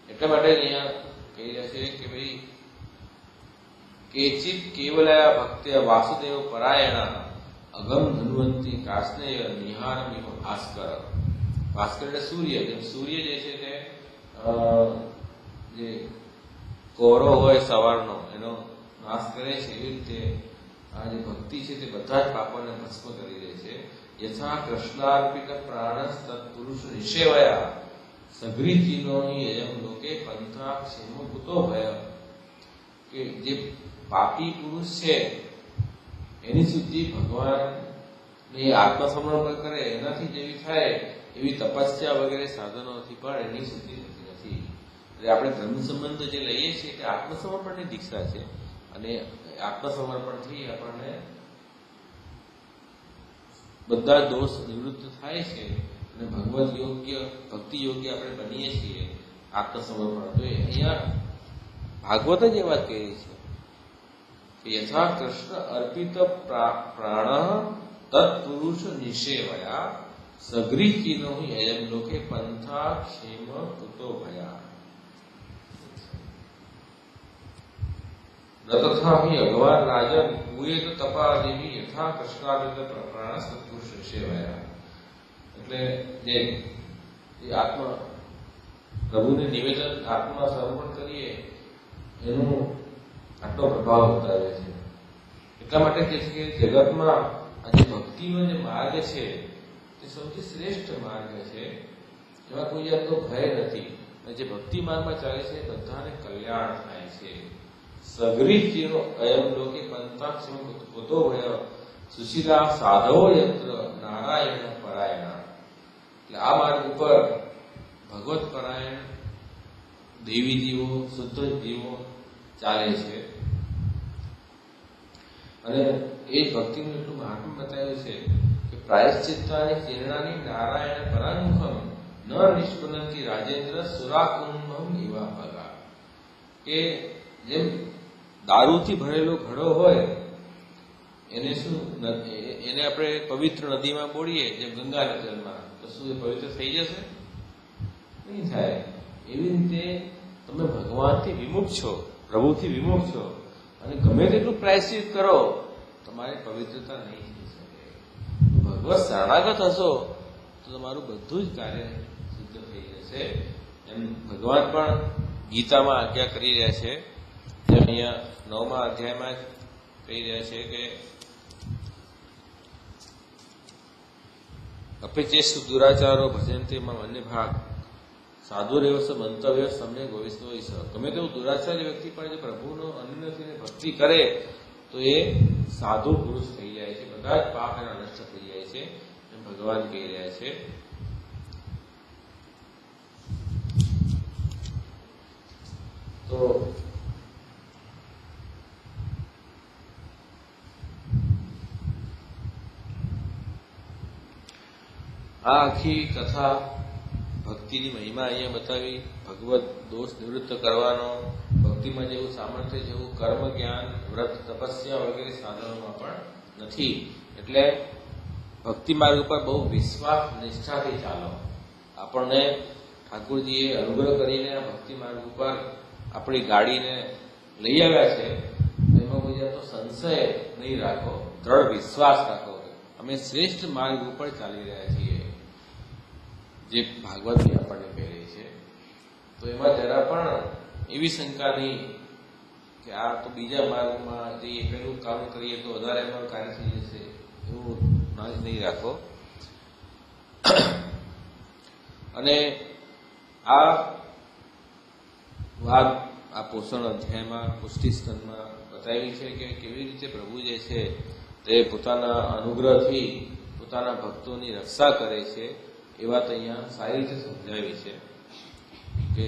એટલા માટે અહીંયા કહી રહ્યા છે કે ભાઈ કેચિત કેવલયા ભક્ત્ય વાસુદેવ પરાયણા અગમ ધન્વંતી કાસ્નેય નિહારમિવ ભાસ્કર. ભાસ્કર એટલે સૂર્ય. જેમ સૂર્ય જે છે તે જે કોરો હોય સવારનો એનો નાશ કરે છે, એવી રીતે આ જે ભક્તિ છે તે બધા જ પાપોને ભસ્મ કરી દે છે. યથા કૃષ્ણાર્પિત પ્રાણસ તત્પુરુષ નિષેવયા સઘ્રીચિનો અયમ લોકે પંથા ક્ષેમો કુતો ભય. કે જે પાપી પુરુષ છે એની સુધી ભગવાનને આત્મસમર્પણ કરે એનાથી જેવી થાય એવી તપસ્યા વગેરે સાધનોથી પણ એની સુધી થતી નથી. એટલે આપણે ધર્મ સંબંધ જે લઈએ છીએ તે આત્મસમર્પણની દીક્ષા છે, અને આત્મસમર્પણથી આપણને બધા દોષ નિવૃત્ત થાય છે અને ભગવત યોગ્ય, ભક્તિ યોગ્ય આપણે બનીએ છીએ આત્મસમર્પણ. તો અહીંયા ભાગવત જ એ વાત કહી છે કે યથા કૃષ્ણ અર્પિત પ્રાણ તત્પુરુષ નિષેવયા સઘ્રીચિનો અયમ લોકે પંથા ક્ષેમ કુતો ભયા. ન તથા અગવાન રાજન ભૂયેત તપા દેવી યથા કૃષ્ણાર્પિત પ્રાણ તત્પુરુષ નિષેવયા. એટલે જે આત્મા પ્રભુને નિવેદન આત્મા સમર્પણ કરીએ એનો આટલો પ્રભાવ બતાવે છે. એટલા માટે કે છે કે જગતમાં આજે ભક્તિનો જે માર્ગ છે તે સૌથી શ્રેષ્ઠ માર્ગ છે. એમાં કોઈ જાતનો ભય નથી. અને જે ભક્તિ માર્ગમાં ચાલે છે બધાને કલ્યાણ થાય છે. સગરીજીનો અયમ લોકે પંતાક્ષમ કુતો ભય સુશીલા સાધવો યત્ર નારાયણ પરાયણ. એટલે આ માર્ગ ઉપર ભગવત પરાયણ દેવી જીવો, શુદ્ધ જીવો ચાલે છે. અને એ ભક્તિનું એટલું મહાત્મ્ય બતાવ્યું છે કે પ્રાયશ્ચિત્તાની ચિરણાની નારાયણ પરાનુખમ ન નિષ્પન્નતિ રાજેન્દ્ર સુરાકુંભમ એવા ભગા. કે જેમ દારૂથી ભરેલો ઘડો હોય એને શું, એને આપણે પવિત્ર નદીમાં બોળીએ જેમ ગંગા જળમાં, તો શું એ પવિત્ર થઈ જશે? નહીં થાય. એવી રીતે તમે ભગવાનથી વિમુખ છો, પ્રભુથી વિમુખ છો, અને ગમે તેટલું પ્રાયશ્ચિત કરો તમારી પવિત્રતા નહીં થઈ શકે. ભગવત શરણાગત હશો તો તમારું બધું જ કાર્ય સિદ્ધ થઈ જશે. એમ ભગવાન પણ ગીતામાં આજ્ઞા કરી રહ્યા છે. જેમ અહીંયા 9મા અધ્યાયમાં કહી રહ્યા છે કે અપેચેષુ દુરાચારો ભજનતે માં અન્ય ભાગ સાધુરેવસ મંતવ્ય સમ્યક ભવિષ્ય. ગમે તેવું દુરાચાર્ય વ્યક્તિ પણ જે પ્રભુનો અન્યને ભક્તિ કરે તો એ સાધુ પુરુષ થઈ જાય છે, બધા જ પાપ એના નષ્ટ થઈ જાય છે એમ ભગવાન કહી રહ્યા છે. તો આ આખી કથા ભક્તિની મહિમા અહીંયા બતાવી. ભગવત દોષ નિવૃત્ત કરવાનો ભક્તિમાં જેવું સામર્થ્ય જેવું કર્મ, જ્ઞાન, વ્રત, તપસ્યા વગેરે સાધનોમાં પણ નથી. એટલે ભક્તિ માર્ગ ઉપર બહુ વિશ્વાસ નિષ્ઠાથી ચાલો. આપણને ઠાકોરજીએ અનુગ્રહ કરીને આ ભક્તિ માર્ગ ઉપર આપણી ગાડીને લઈ આવ્યા છે. એમાં કોઈ જાતનો સંશય નહીં રાખો, દ્રઢ વિશ્વાસ રાખો. અમે શ્રેષ્ઠ માર્ગ ઉપર ચાલી રહ્યા છીએ જે ભાગવતની આપણને પહેરી છે. તો એમાં જરા પણ એવી શંકા નહીં કે આ તો બીજા માર્ગમાં જઈએ, પેલું કામ કરીએ તો વધારે એમાં કાર્ય થઈ જશે, એવું નહીં રાખો. અને આ વાત આ પોષણ અધ્યાયમાં પુષ્ટિ સ્કંદમાં બતાવી છે કે કેવી રીતે પ્રભુ જે છે તે પોતાના અનુગ્રહથી પોતાના ભક્તોની રક્ષા કરે છે. એ વાત અહીંયા સારી રીતે સમજાવી છે કે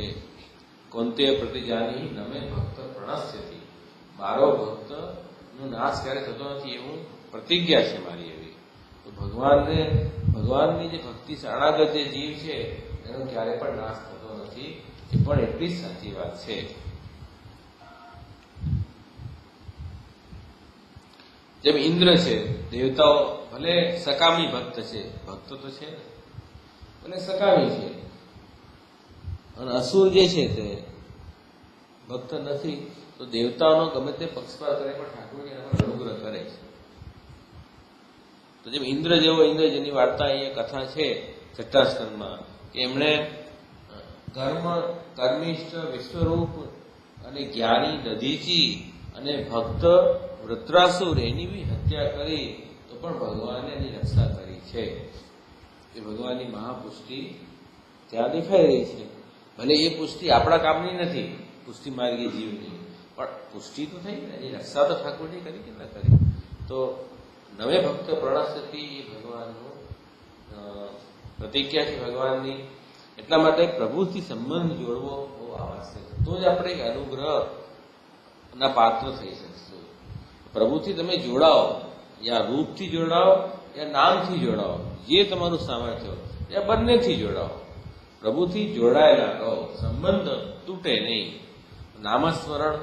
કોંતે પ્રતિજાની નમે ભક્ત પ્રણસ્યતિ. મારો ભક્તનો નાશ ક્યારે થતો નથી એવું પ્રતિજ્ઞા છે મારી એવી. તો ભગવાનની જે ભક્તિ શરણાગત જે જીવ છે એનો ક્યારે પણ નાશ થતો નથી. એ પણ એટલી જ સાચી વાત છે. જેમ ઇન્દ્ર છે, દેવતાઓ ભલે સકામી ભક્ત છે, ભક્ત તો છે ને, ભલે સકામી છે, અને અસુર જે છે તે ભક્ત નથી, તો દેવતાઓનો ગમે તે પક્ષપાત કરે પણ ઠાકોરજી એના પર અનુગ્રહ કરે છે. તો જેમ ઇન્દ્ર જેવો, ઇન્દ્ર જેની વાર્તા અહીંયા કથા છે 6ઠ્ઠા સ્કંદમાં, કે એમણે કર્મિષ્ઠ, વિશ્વરૂપ અને જ્ઞાની દધીચી અને ભક્ત વૃત્રાસુર એની બી હત્યા કરી તો પણ ભગવાને એની રક્ષા કરી છે. એ ભગવાનની મહાપુષ્ટિ ત્યાં દેખાઈ રહી છે. ભલે એ પુષ્ટિ આપણા કામની નથી, પુષ્ટિ માર્ગી જીવની, પણ પુષ્ટિ તો થઈ ને, એ રક્ષા તો ઠાકોરજી કરી કે ના કરી. તો નવે ભક્ત પ્રણસ્યતિ એ ભગવાનનું પ્રતિજ્ઞા છે ભગવાનની. એટલા માટે પ્રભુથી સંબંધ જોડવો બહુ આવશ્યક, તો જ આપણે અનુગ્રહના પાત્ર થઈ શકશું. પ્રભુથી તમે જોડાઓ, યા રૂપથી જોડાઓ યા નામથી જોડાઓ, જે તમારું સામર્થ્ય યા બંનેથી જોડાઓ. પ્રભુથી જોડાયેલા રહો, સંબંધ તૂટે નહીં. નામસ્મરણ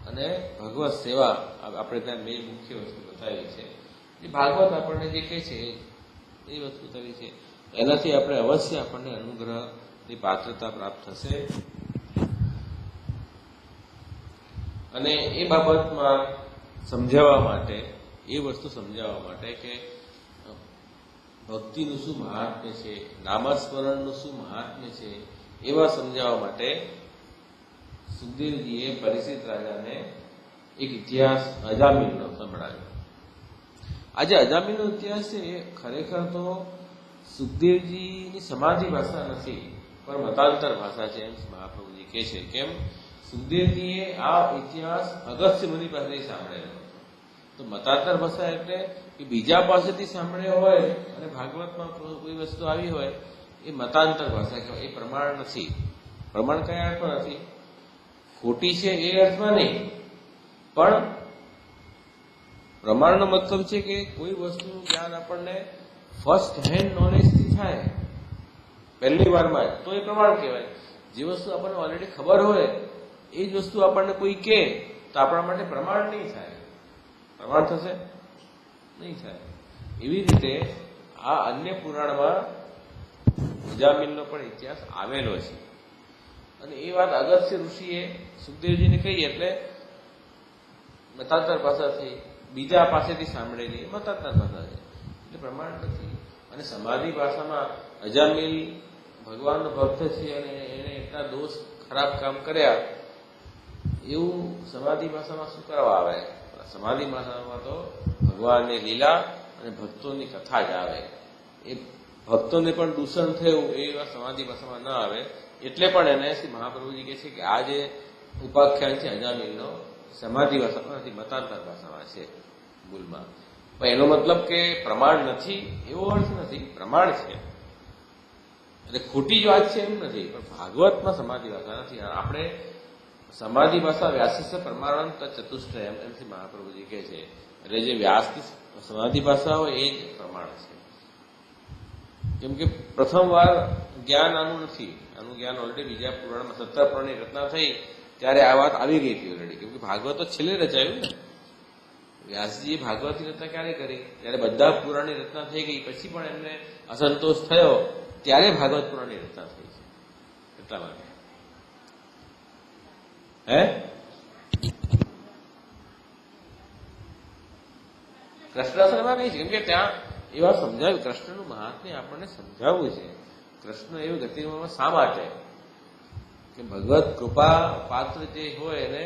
અને ભગવત સેવા આપણે ત્યાં બે મુખ્ય વસ્તુ બતાવી છે. એ ભાગવત આપણને જે કહે છે એ વસ્તુ બતાવી છે. એનાથી આપણે અવશ્ય આપણને અનુગ્રહની પાત્રતા પ્રાપ્ત થશે. અને એ બાબતમાં સમજાવવા માટે, એ વસ્તુ સમજાવવા માટે કે ભક્તિનું શું મહાત્મ્ય છે, નામસ્મરણનું શું મહાત્મ્ય છે, એવા સમજાવવા માટે સુખદેવજીએ પરિચિત રાજાને એક ઇતિહાસ અજામિલનો સંભળાવ્યો. આજે અજામિલનો ઇતિહાસ છે એ ખરેખર તો સુખદેવજીની સમાધિ ભાષા નથી, પણ મતાંતર ભાષા છે એમ મહાપ્રભુજી કહે છે. કેમ? સુખદેવજીએ આ ઇતિહાસ અગસ્ત્ય મુનિ પાસેથી સાંભળેલો હતો. તો મતાંતર ભાષા એટલે કે બીજા પાસેથી સાંભળ્યો હોય અને ભાગવતમાં કોઈ વસ્તુ આવી હોય એ મતાંતર ભાષા કહેવાય. એ પ્રમાણ નથી. પ્રમાણ કયા અર્થમાં નથી? ખોટી છે એ અર્થમાં નહીં, પણ પ્રમાણનો મતલબ છે કે કોઈ વસ્તુનું જ્ઞાન આપણને ફર્સ્ટ હેન્ડ નોલેજથી થાય પહેલી વારમાં જ, તો એ પ્રમાણ કહેવાય. જે વસ્તુ આપણને ઓલરેડી ખબર હોય એ જ વસ્તુ આપણને કોઈ કહે તો આપણા માટે પ્રમાણ નહીં થાય. પ્રમાણ થશે? નહીં થાય. એવી રીતે આ અન્ય પુરાણમાં અજામિલનો પણ ઇતિહાસ આવેલો છે અને એ વાત અગસ્ત્ય ઋષિએ સુખદેવજીને કહી એટલે મતાંતર ભાષા થઈ. બીજા પાસેથી સાંભળેલી એ મતાંતર ભાષા છે એટલે પ્રમાણ નથી. અને સમાધિ ભાષામાં અજામિલ ભગવાનનો ભક્ત છે અને એને એટલા દોષ ખરાબ કામ કર્યા એવું સમાધિ ભાષામાં શું કરવા આવે? સમાધિ ભાષામાં તો ભગવાનની લીલા અને ભક્તોની કથા જ આવે. એ ભક્તોને પણ દૂષણ થયું એ વાત સમાધિ ભાષામાં ન આવે. એટલે પણ એને શ્રી મહાપ્રભુજી કહે છે કે આ જે ઉપાખ્યાન છે અજામિલનો સમાધિ ભાષામાં નથી, મતાંતર ભાષામાં છે મૂળમાં. પણ એનો મતલબ કે પ્રમાણ નથી એવો અર્થ નથી. પ્રમાણ છે એટલે ખોટી જ વાત છે એમ નથી, પણ ભાગવતમાં સમાધિ ભાષા નથી. આપણે સમાધિ ભાષા વ્યાસસ્ય પ્રમાણાંત ચતુષ્ટય એમથી મહાપ્રભુજી કહે છે. એટલે જે વ્યાસની સમાધિ ભાષા હોય એ જ પ્રમાણ છે. કેમ કે પ્રથમ વાર જ્ઞાન આનું નથી. આનું જ્ઞાન ઓલરેડી બીજા પુરાણમાં 17 પુરાણની રચના થઈ ત્યારે આ વાત આવી ગઈ હતી ઓલરેડી. કેમ કે ભાગવત તો છેલ્લે રચાયું ને. વ્યાસજીએ ભાગવતની રચના ક્યારે કરી? ત્યારે બધા પુરાણની રચના થઈ ગઈ પછી પણ એમને અસંતોષ થયો ત્યારે ભાગવત પુરાણની રચના થઈ છે. એટલા માટે કૃષ્ણાશ્રમમાં નહીં છે. કેમ કે ત્યાં એવા સમજાવ્યું, કૃષ્ણનું મહાત્મ્ય આપણને સમજાવવું છે. કૃષ્ણ એવી ગતિમાં શા માટે? કે ભગવત કૃપા પાત્ર જે હોય એને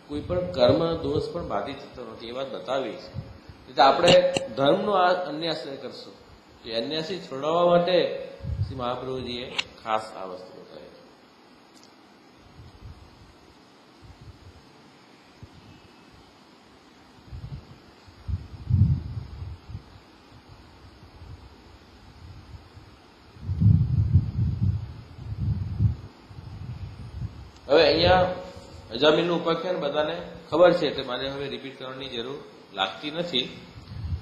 કોઈ પણ કર્મ દોષ પણ બાધિત થતો નથી એ વાત બતાવી છે. એટલે આપણે ધર્મનો આ અન્યાશ્રય કરશું તો અન્યાશ્રય છોડાવવા માટે શ્રી મહાપ્રભુજીએ ખાસ આ વસ્તુ બતાવી. હવે અહીંયા અજામિલનું ઉપાખ્યાન બધાને ખબર છે એટલે મારે હવે રિપીટ કરવાની જરૂર લાગતી નથી.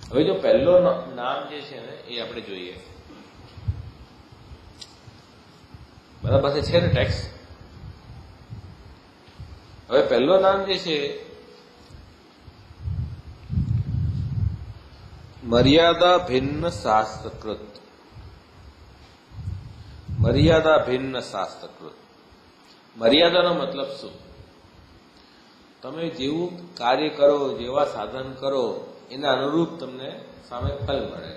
હવે જો પહેલો નામ જે છે ને એ આપણે જોઈએ. બધા પાસે છે ને ટેક્સ? હવે પહેલો નામ જે છે મર્યાદા ભિન્ન શાસ્ત્રકૃત. મર્યાદા ભિન્ન શાસ્ત્રકૃત. મર્યાદાનો મતલબ શું? તમે જેવું કાર્ય કરો, જેવા સાધન કરો એના અનુરૂપ તમને સામે ફલ મળે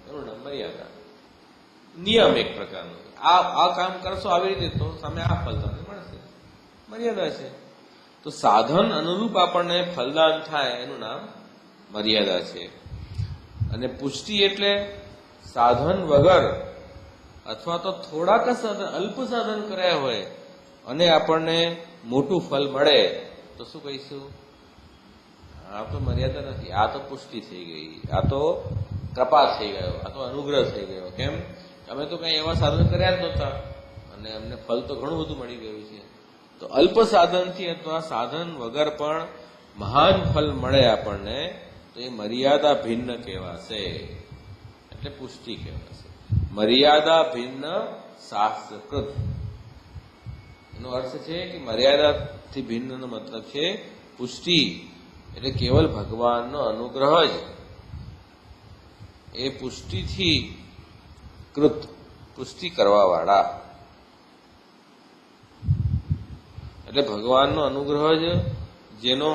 એનું નામ મર્યાદા. નિયમ એક પ્રકારનો. આ કામ કરશો આવી રીતે તો સામે આ ફલ તમને મળશે. મર્યાદા છે. તો સાધન અનુરૂપ આપણને ફલદાન થાય એનું નામ મર્યાદા છે. અને પુષ્ટિ એટલે સાધન વગર અથવા તો થોડાક સાધન, અલ્પ સાધન કર્યા હોય અને આપણને મોટું ફલ મળે તો શું કહીશું? આ તો મર્યાદા નથી, આ તો પુષ્ટિ થઈ ગઈ, આ તો કૃપા થઈ ગયો, આ તો અનુગ્રહ થઈ ગયો. કેમ? અમે તો કઈ એવા સાધન કર્યા જ નહોતા અને અમને ફલ તો ઘણું બધું મળી ગયું છે. તો અલ્પ સાધનથી અથવા સાધન વગર પણ મહાન ફલ મળે આપણને તો એ મર્યાદા ભિન્ન કહેવાશે. એટલે પુષ્ટિ કહેવાશે. મર્યાદા ભિન્ન શાસ્ત્રકૃત. એનો અર્થ છે કે મર્યાદાથી ભિન્નનો મતલબ છે પુષ્ટિ. એટલે કેવલ ભગવાનનો અનુગ્રહ જ એ પુષ્ટિથી કૃત, પુષ્ટિ કરવા વાળા. એટલે ભગવાનનો અનુગ્રહ જ જેનો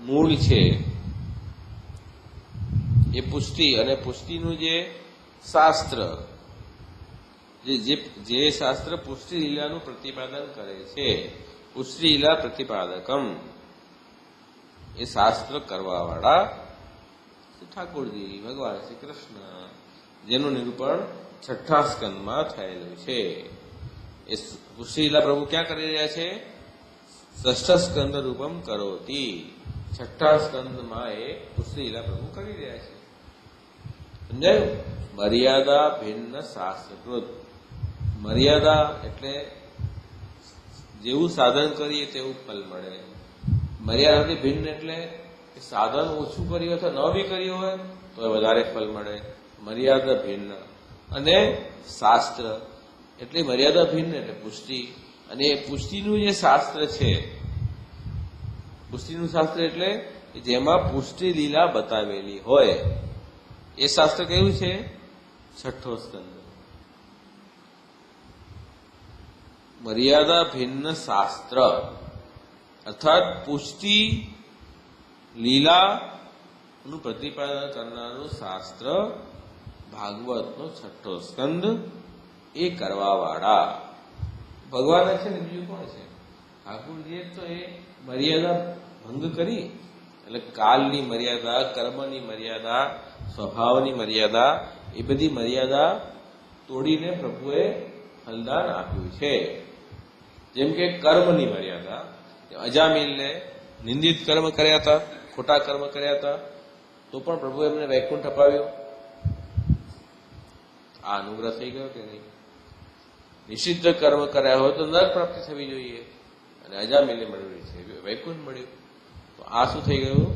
મૂળ છે એ પુષ્ટિ. અને પુષ્ટિનું જે શાસ્ત્ર, જે શાસ્ત્ર પુષ્ટિ લીલાનું પ્રતિપાદન કરે છે, પુષ્ટિ લીલા પ્રતિપાદકમ, એ શાસ્ત્ર કરવા વાળા ઠાકોરજી ભગવાન શ્રી કૃષ્ણ જેનું નિરૂપણ છઠ્ઠા સ્કંદમાં થયેલું છે. એ પુષ્ટિલીલા પ્રભુ ક્યાં કરી રહ્યા છે? ષષ્ઠ સ્કંદ રૂપમ કરોતી. છઠ્ઠા સ્કંદમાં એ પુષ્ટિલીલા પ્રભુ કરી રહ્યા છે. સમજાયું? મર્યાદા ભિન્ન શાસ્ત્રકૃત. મર્યાદા એટલે જેવું સાધન કરીએ તેવું ફલ મળે. મર્યાદાથી ભિન્ન એટલે સાધન ઓછું કર્યું અથવા ન બી કર્યું હોય તો વધારે ફલ મળે. મર્યાદા ભિન્ન. અને શાસ્ત્ર એટલે મર્યાદા ભિન્ન એટલે પુષ્ટિ. અને એ પુષ્ટિનું જે શાસ્ત્ર છે, પુષ્ટિનું શાસ્ત્ર એટલે જેમાં પુષ્ટિ લીલા બતાવેલી હોય એ શાસ્ત્ર કયું છે? છઠ્ઠો સ્કંદ. મર્યાદા ભિન્ન શાસ્ત્ર અર્થાત પુષ્ટિ લીલાનું પ્રતિપાદન કરનારું શાસ્ત્ર ભાગવતનો છઠ્ઠો સ્કંદ એ કરવા વાળા ભગવાન છે ને બીજું કોણ છે? ઠાકુરજીએ તો એ મર્યાદા ભંગ કરી એટલે કાલની મર્યાદા, કર્મની મર્યાદા, સ્વભાવની મર્યાદા, એ બધી મર્યાદા તોડીને પ્રભુએ ફલદાન આપ્યું છે. જેમ કે કર્મની મર્યાદા, અજામિલને નિંદિત કર્મ કર્યા હતા, ખોટા કર્મ કર્યા હતા, તો પણ પ્રભુએ એમને વૈકુંઠ અપાવ્યો. આ અનુગ્રહ થઈ ગયો કે નહીં? નિષિદ્ધ કર્મ કર્યા હોય તો નરક પ્રાપ્તિ થવી જોઈએ અને અજામિલને મળ્યું છે વૈકુંઠ મળ્યું. તો આ શું થઈ ગયું?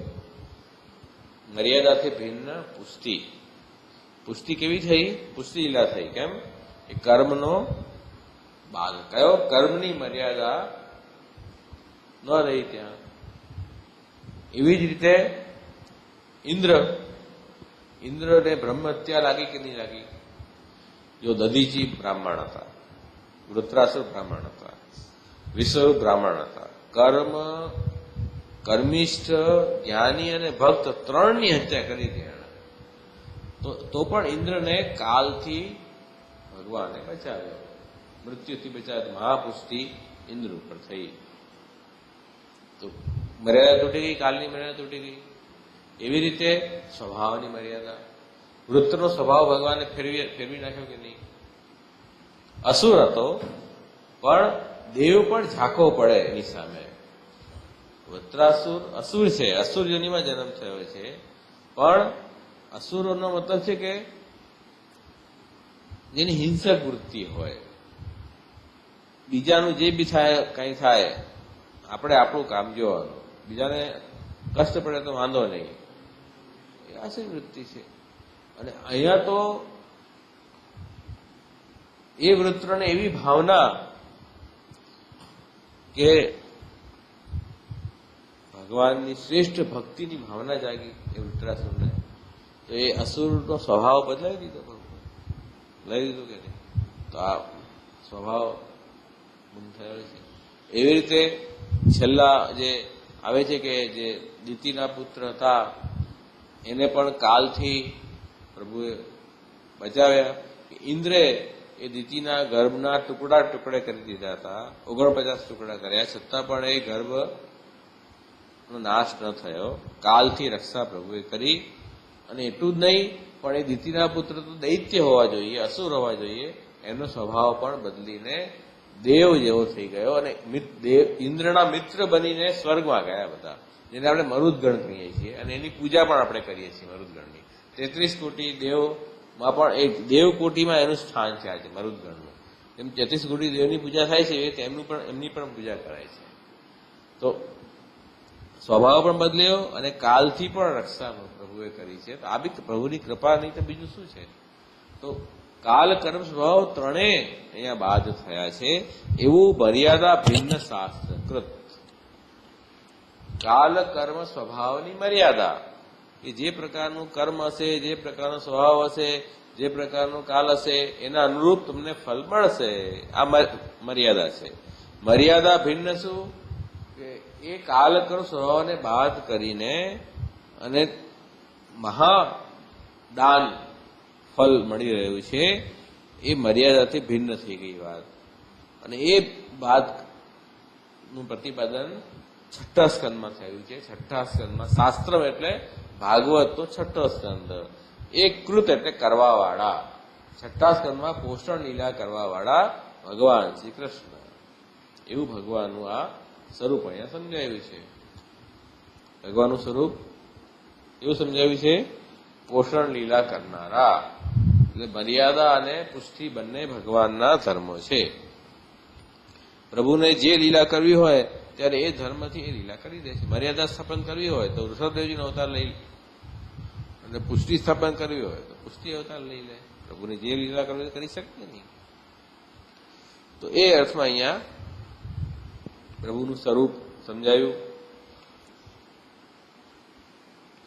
મર્યાદાથી ભિન્ન પુષ્ટિ. પુષ્ટિ કેવી થઈ? પુષ્ટિ લીલા થઈ. કેમ? એ કર્મનો બાદ કયો? કર્મની મર્યાદા ન રહી ત્યાં. એવી જ રીતે ઇન્દ્રને બ્રહ્મ હત્યા લાગી કે નહીં લાગી? જો દધીચી બ્રાહ્મણ હતા, વૃત્રાસુર બ્રાહ્મણ હતા, વિશ્વ બ્રાહ્મણ હતા. કર્મિષ્ઠ, જ્ઞાની અને ભક્ત ત્રણની હત્યા કરી હતી એણે. તો પણ ઇન્દ્રને કાલથી ભગવાને બચાવ્યો, મૃત્યુથી બચાવ્યો. મહાપુષ્ટિ ઇન્દ્ર ઉપર થઈ. તો મર્યાદા તૂટી ગઈ, કાલની મર્યાદા તૂટી ગઈ. એવી રીતે સ્વભાવની મર્યાદા, વૃત્તનો સ્વભાવ ભગવાને ફેરવી નાખ્યો કે નહીં? અસુર હતો પણ દેવ પણ ઝાંખો પડે એની સામે. વૃત્રાસુર અસુર છે, અસુર યોનિમાં જન્મ થયો છે, પણ અસુરોનો મતલબ છે કે જેની હિંસક વૃત્તિ હોય. બીજાનું જે બી થાય, કંઈ થાય, આપણે આપણું કામ જોવાનું, બીજાને કષ્ટ પડે તો વાંધો નહીં, એ આસુર વૃત્તિ છે. અને અહીંયા તો એ વૃત્તને એવી ભાવના કે ભગવાનની શ્રેષ્ઠ ભક્તિની ભાવના જાગી એ વૃત્રાસુરને. તો એ અસુરનો સ્વભાવ બદલાવી દીધો, લઈ દીધું કે નહીં? તો આ સ્વભાવ બંધ થયો છે. એવી રીતે છેલ્લા જે આવે છે કે જે દિતિના પુત્ર હતા એને પણ કાલથી પ્રભુએ બચાવ્યા. ઇન્દ્રે એ દિતિના ગર્ભના ટુકડા ટુકડે કરી દીધા હતા, 49 ટુકડા કર્યા, છતાં પણ એ ગર્ભનો નાશ ન થયો. કાલથી રક્ષા પ્રભુએ કરી. અને એટલું જ નહીં, પણ એ દિતિના પુત્ર તો દૈત્ય હોવા જોઈએ, અસુર હોવા જોઈએ, એનો સ્વભાવ પણ બદલીને દેવ જેવો થઈ ગયો અને ઇન્દ્રના મિત્ર બનીને સ્વર્ગમાં ગયા બધા, જેને આપણે મરુદગણ કહીએ છીએ. અને એની પૂજા પણ આપણે કરીએ છીએ મરુદગણની. 33 કોટી દેવમાં પણ એક દેવ કોટીમાં એનું સ્થાન છે આજે મરુદગણનું. એમ 33 કોટી દેવની પૂજા થાય છે એમની પણ પૂજા કરાય છે. તો સ્વભાવ પણ બદલ્યો અને કાલથી પણ રક્ષા પ્રભુએ કરી છે. તો આ બી પ્રભુની કૃપા નહીં તો બીજું શું છે? તો કાલ, કર્મ, સ્વભાવ ત્રણેય અહીંયા બાદ થયા છે. એવું મર્યાદા ભિન્ન શાસ્ત્રકૃત. કાલ, કર્મ, સ્વભાવની મર્યાદા, કે જે પ્રકારનું કર્મ હશે, જે પ્રકારનો સ્વભાવ હશે, જે પ્રકારનું કાલ હશે, એના અનુરૂપ તમને ફલ મળશે. આ મર્યાદા છે. મર્યાદા ભિન્ન શું? કે એ કાલ, કર્મ, સ્વભાવને બાદ કરીને અને મહાદાન ફલ મળી રહ્યું છે, એ મર્યાદાથી ભિન્ન થઈ ગઈ વાત. અને એ બાદનું પ્રતિપાદન છઠ્ઠા સ્કંદમાં થયું છે. છઠ્ઠા સ્કંદમાં શાસ્ત્ર એટલે ભાગવત તો છઠ્ઠો સ્કંદ. એ કૃત એટલે કરવા વાળા. છઠ્ઠા સ્કંદમાં પોષણ લીલા કરવા વાળા ભગવાન શ્રી કૃષ્ણ, એવું ભગવાનનું આ સ્વરૂપ અહીંયા સમજાવ્યું છે. ભગવાનનું સ્વરૂપ એવું સમજાવ્યું છે, પોષણ લીલા કરનારા. એટલે મર્યાદા અને પુષ્ટિ બંને ભગવાનના ધર્મો છે. પ્રભુને જે લીલા કરવી હોય ત્યારે એ ધર્મથી એ લીલા કરી દે છે. મર્યાદા સ્થાપન કરવી હોય તો ઋષભદેવજીનો અવતાર લઈ લે, અને પુષ્ટિ સ્થાપન કરવી હોય તો પુષ્ટિ અવતાર લઈ લે. પ્રભુને જે લીલા કરવી કરી શકે નહીં. તો એ અર્થમાં અહીંયા પ્રભુનું સ્વરૂપ સમજાયું.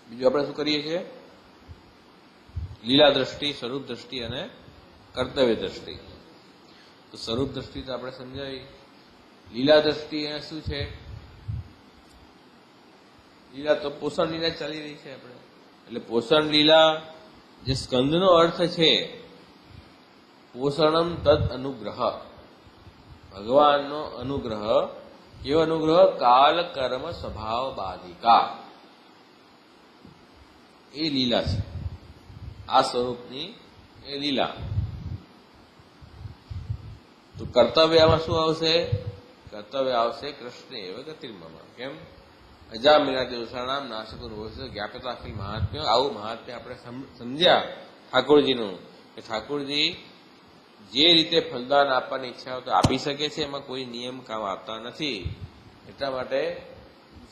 બીજું આપણે શું કરીએ છીએ? લીલા દ્રષ્ટિ, સ્વરૂપ દ્રષ્ટિ અને કર્તવ્ય દ્રષ્ટિ. તો સ્વરૂપ દ્રષ્ટિ તો આપણે સમજાવી. લીલા દ્રષ્ટિ એ શું છે? લીલા તો પોષણ લીલા ચાલી રહી છે આપણે. એટલે પોષણ લીલા જે સ્કંદનો અર્થ છે, પોષણમ તદ અનુગ્રહ, ભગવાનનો અનુગ્રહ. કેવો અનુગ્રહ? કાલ કર્મ સ્વભાવ બાધિકા. એ લીલા છે આ સ્વરૂપની, એ લીલા. તો કર્તવ્યમાં શું આવશે? કર્તવ્ય આવશે કૃષ્ણ એવ ગતિર્મમ. કેમ? અજામિલા દેવસાણામ નાશકુર જ્ઞાપતા અખિલ મહાત્મ્ય. આવું મહાત્મ્ય આપણે સમજ્યા ઠાકોરજીનું, કે ઠાકોરજી જે રીતે ફલદાન આપવાની ઈચ્છા હોય તો આપી શકે છે, એમાં કોઈ નિયમ કામ આપતા નથી. એટલા માટે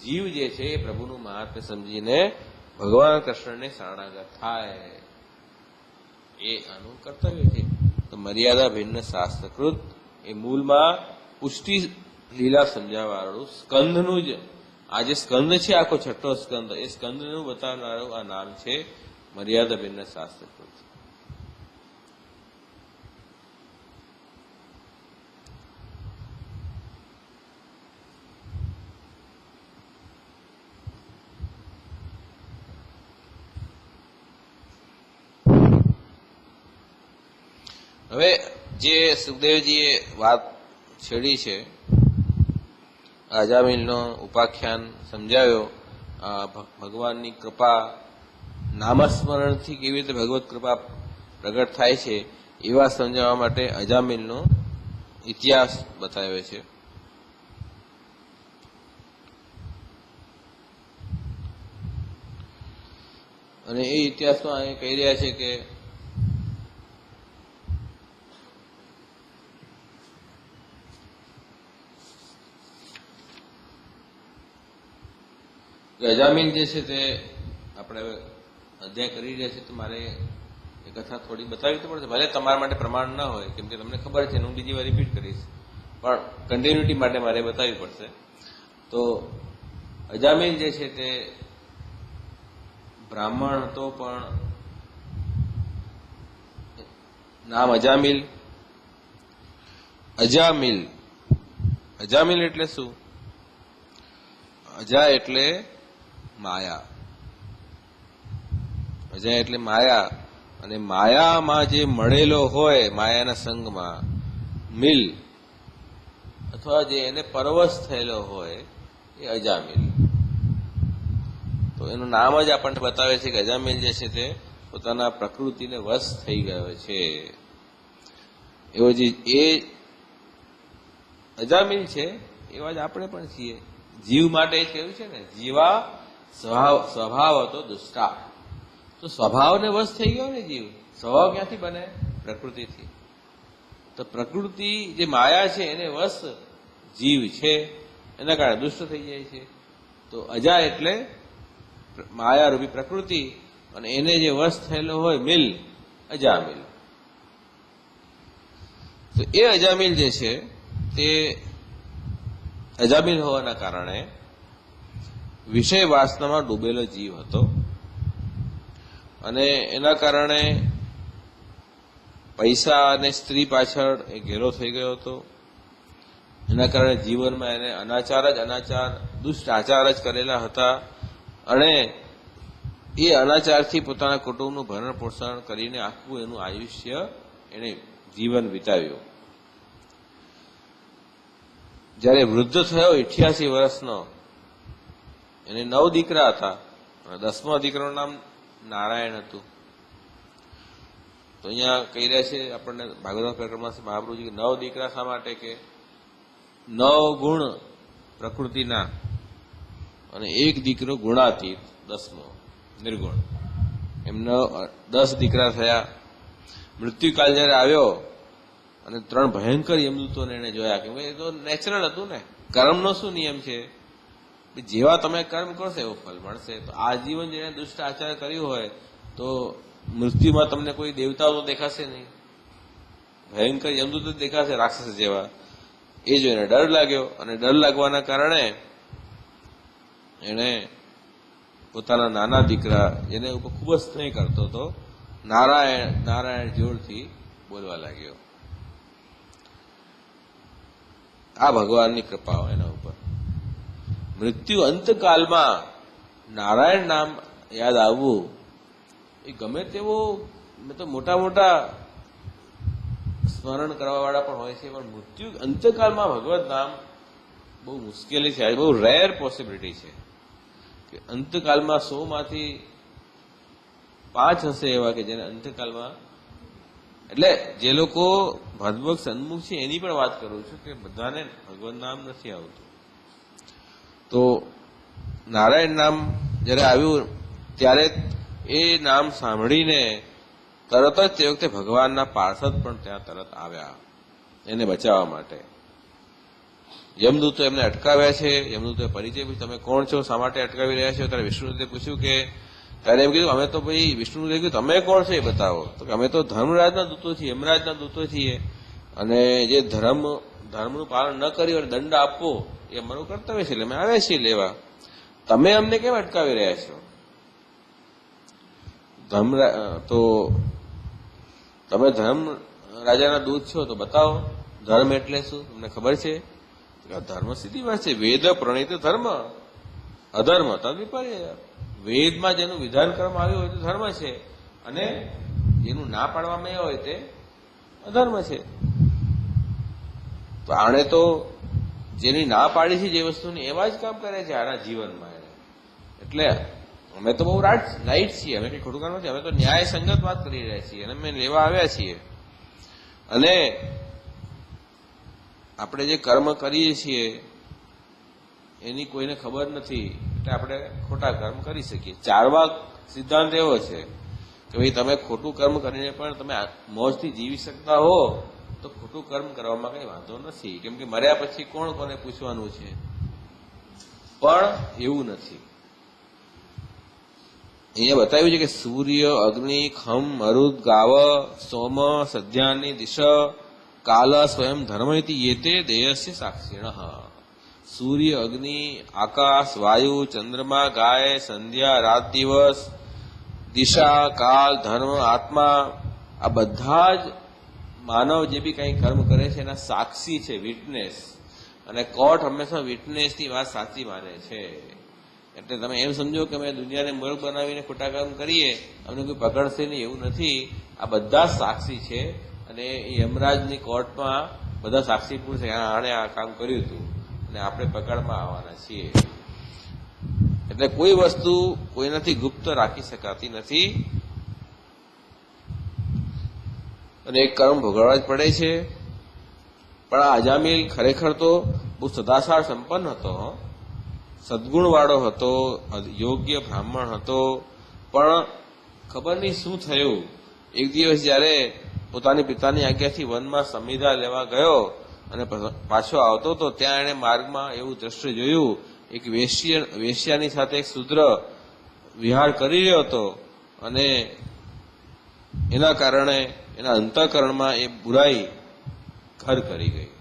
જીવ જે છે એ પ્રભુનું મહાત્મ્ય સમજીને ભગવાન કૃષ્ણને શરણાગત થાય, એ આનું કર્તવ્ય છે. તો મર્યાદા ભિન્ન શાસ્ત્રકૃત એ મૂળમાં પુષ્ટિ લીલા સમજાવવાળું સ્કંદનું જ, આ જે સ્કંદ છે આખો છઠ્ઠો સ્કંદ, એ સ્કંદનું બતાવનારું આ નામ છે મર્યાદા ભિન્ન શાસ્ત્રકૃત. હવે જે સુખદેવજીએ વાત છેડી છે, અજામિલનો ઉપાખ્યાન સમજાવ્યો, ભગવાનની કૃપા નામસ્મરણથી કેવી રીતે ભગવત કૃપા પ્રગટ થાય છે એવા સમજાવવા માટે અજામિલનો ઇતિહાસ બતાવ્યો છે. અને એ ઇતિહાસમાં અહીં કહી રહ્યા છે કે અજામિલ જે છે તે આપણે અધ્યાય કરી રહ્યા છીએ, તો મારે એ કથા થોડી બતાવી તો પડશે. ભલે તમારા માટે પ્રમાણ ન હોય, કેમ કે તમને ખબર છે, હું બીજી વાર રિપીટ કરીશ, પણ કન્ટિન્યુટી માટે મારે બતાવવી પડશે. તો અજામિલ જે છે તે બ્રાહ્મણ હતો, પણ નામ અજામિલ. અજામિલ, અજામિલ એટલે શું? અજા એટલે માયા, અજા એટલે માયા. અને માયામાં જે મળેલો હોય, માયાના સંગમાં મિલ, અથવા જે એને પરવશ થયેલો હોય, એ અજામિલ. તો એનું નામ જ આપણને બતાવે છે કે અજામિલ જે છે તે પોતાના પ્રકૃતિને વશ થઈ ગયો છે. એવો જે એ અજામિલ છે એવા જ આપણે પણ છીએ. જીવ માટે જ કહ્યું છે ને, જીવા સ્વભાવ હતો દુષ્ટા. તો સ્વભાવને વશ થઈ ગયો ને જીવ. સ્વભાવ ક્યાંથી બને? પ્રકૃતિથી. તો પ્રકૃતિ જે માયા છે એને વશ જીવ છે, એના કારણે દુષ્ટ થઈ જાય છે. તો અજા એટલે માયારૂપી પ્રકૃતિ, અને એને જે વશ થયેલો હોય મિલ, અજામિલ. તો એ અજામિલ જે છે તે અજામિલ હોવાના કારણે વિષય વાસનામાં ડૂબેલો જીવ હતો, અને એના કારણે પૈસા અને સ્ત્રી પાછળ એ ઘેરો થઈ ગયો હતો. એના કારણે જીવનમાં એને અનાચાર દુષ્ટ આચાર જ કરેલા હતા, અને એ અનાચારથી પોતાના કુટુંબનું ભરણ પોષણ કરીને આખું એનું આયુષ્ય એને જીવન વિતાવ્યું. જ્યારે વૃદ્ધ થયો 88 વર્ષનો, એને 9 દીકરા હતા, 10મા દીકરાનું નામ નારાયણ હતું. તો અહીંયા કહી રહ્યા છે આપણને ભાગવત પ્રકરણમાં મહાપ્રભુજી કે 9 દીકરા શા માટે કે 9 ગુણ પ્રકૃતિના અને 1 દીકરો ગુણાતીત 10મો નિર્ગુણ, એમનો 10 દીકરા થયા. મૃત્યુકાળ જયારે આવ્યો અને 3 ભયંકર યમદૂતોને એને જોયા, કેમ કે એ તો નેચરલ હતું ને. કર્મનો શું નિયમ છે? જેવા તમે કર્મ કરશો એવો ફળ મળશે. તો આજીવન જેને દુષ્ટ આચાર કર્યું હોય તો મૃત્યુમાં તમને કોઈ દેવતાઓ તો દેખાશે નહીં, ભયંકર યમદૂત દેખાશે રાક્ષસ જેવા. એ જોઈને ડર લાગ્યો અને ડર લાગવાના કારણે એને પોતાના નાના દીકરા, જેને ઉપર ખૂબ જ સ્નેહ કરતો હતો, નારાયણ જોરથી બોલવા લાગ્યો. આ ભગવાનની કૃપા હોય એના ઉપર. મૃત્યુ અંતકાલમાં નારાયણ નામ યાદ આવવું એ ગમે તેવો તો મોટા મોટા સ્મરણ કરવા વાળા પણ હોય છે, પણ મૃત્યુ અંતકાલમાં ભગવત નામ બહુ મુશ્કેલી છે, બહુ રેર પોસિબિલિટી છે કે અંતકાલમાં 100 માંથી 5 હશે એવા કે જેને અંતકાલમાં, એટલે જે લોકો ભગવત સન્મુખ છે એની પણ વાત કરું છું કે બધાને ભગવત નામ નથી આવતું. તો નારાયણ નામ જયારે આવ્યું ત્યારે એ નામ સાંભળીને તરત જ તે વખતે ભગવાનના પાર્ષદ પણ ત્યાં તરત આવ્યા એને બચાવવા માટે. યમદૂતો એમને અટકાવ્યા છે. યમદૂતોએ પરિચય પૂછ્યો, તમે કોણ છો, શા માટે અટકાવી રહ્યા છો? ત્યારે વિષ્ણુદેવે પૂછ્યું કે, ત્યારે એમ કીધું અમે તો ભાઈ, વિષ્ણુદેવે કીધું તમે કોણ છો એ બતાવો. તો અમે તો ધર્મરાજના દૂતો છીએ, યમરાજના દૂતો છીએ, અને જે ધર્મનું પાલન ન કર્યું અને દંડ આપવો એ અમારું કર્તવ્ય છે, એટલે અમે આવ્યા છીએ લેવા. તમે અમને કેમ અટકાવી રહ્યા છો? તો તમે ધર્મ રાજાના દૂત છો તો બતાવો, ધર્મ એટલે શું તમને ખબર છે? ધર્મ સીધી વાત છે, વેદ પ્રણીત ધર્મ, અધર્મ તદ વિપર્ય. વેદમાં જેનું વિધાન કરવામાં આવ્યું હોય તે ધર્મ છે, અને જેનું ના પાડવામાં આવ્યું હોય તે અધર્મ છે. તો આણે તો જેની ના પાડી છે જે વસ્તુની એવા જ કામ કરે છે આના જીવનમાં એને. એટલે અમે તો બહુ રાઈટ છીએ, અમે કઈ ખોટું કામ નથી, અમે તો ન્યાય સંગત વાત કરી રહ્યા છીએ અને અમે લેવા આવ્યા છીએ. અને આપણે જે કર્મ કરીએ છીએ એની કોઈને ખબર નથી, એટલે આપણે ખોટા કર્મ કરી શકીએ. ચારવાક સિદ્ધાંત એવો છે કે ભાઈ તમે ખોટું કર્મ કરીને પણ તમે મોજથી જીવી શકતા હો તો ખોટું કર્મ કરવામાં કઈ વાંધો નથી, કેમ કે મર્યા પછી કોણ કોને પૂછવાનું છે. પણ એવું નથી. અહીંયા બતાવ્યું છે કે સૂર્ય, અગ્નિ, ખમ, મરુદ, ગાવ, સોમ, સધ્યાની દિશ, કાલ, સ્વયં ધર્મનિતિ યેતે દેયસ્ય સાક્ષિણ. સૂર્ય, અગ્નિ, આકાશ, વાયુ, ચંદ્રમા, ગાય, સંધ્યા, રાત દિવસ, દિશા, કાલ, ધર્મ, આત્મા, આ બધા જ માનવ જે બી કંઈ કર્મ કરે છે એના સાક્ષી છે, વિટનેસ. અને કોર્ટ હંમેશા વિટનેસની વાત સાચી માને છે. એટલે તમે એમ સમજો કે અમે દુનિયાને મૂર્ખ બનાવીને ખોટા કામ કરીએ અમને કોઈ પકડશે નહીં, એવું નથી. આ બધા સાક્ષી છે અને યમરાજની કોર્ટમાં બધા સાક્ષી પૂરશે આણે આ કામ કર્યું હતું અને આપણે પકડમાં આવવાના છીએ. એટલે કોઈ વસ્તુ કોઈનાથી ગુપ્ત રાખી શકાતી નથી અને એક કર્મ ભોગવવા જ પડે છે. પણ આ અજામિલ ખરેખર તો બહુ સદાચાર સંપન્ન હતો, સદગુણવાળો હતો, યોગ્ય બ્રાહ્મણ હતો. પણ ખબર નહીં શું થયું, એક દિવસ જયારે પોતાની પિતાની આજ્ઞાથી વનમાં સંવિધા લેવા ગયો અને પાછો આવતો હતો ત્યાં એણે માર્ગમાં એવું દ્રશ્ય જોયું, એક વેશ્યાની સાથે એક શૂદ્ર વિહાર કરી રહ્યો હતો અને એના કારણે એના અંતઃકરણમાં એ બુરાઈ ઘર કરી ગઈ.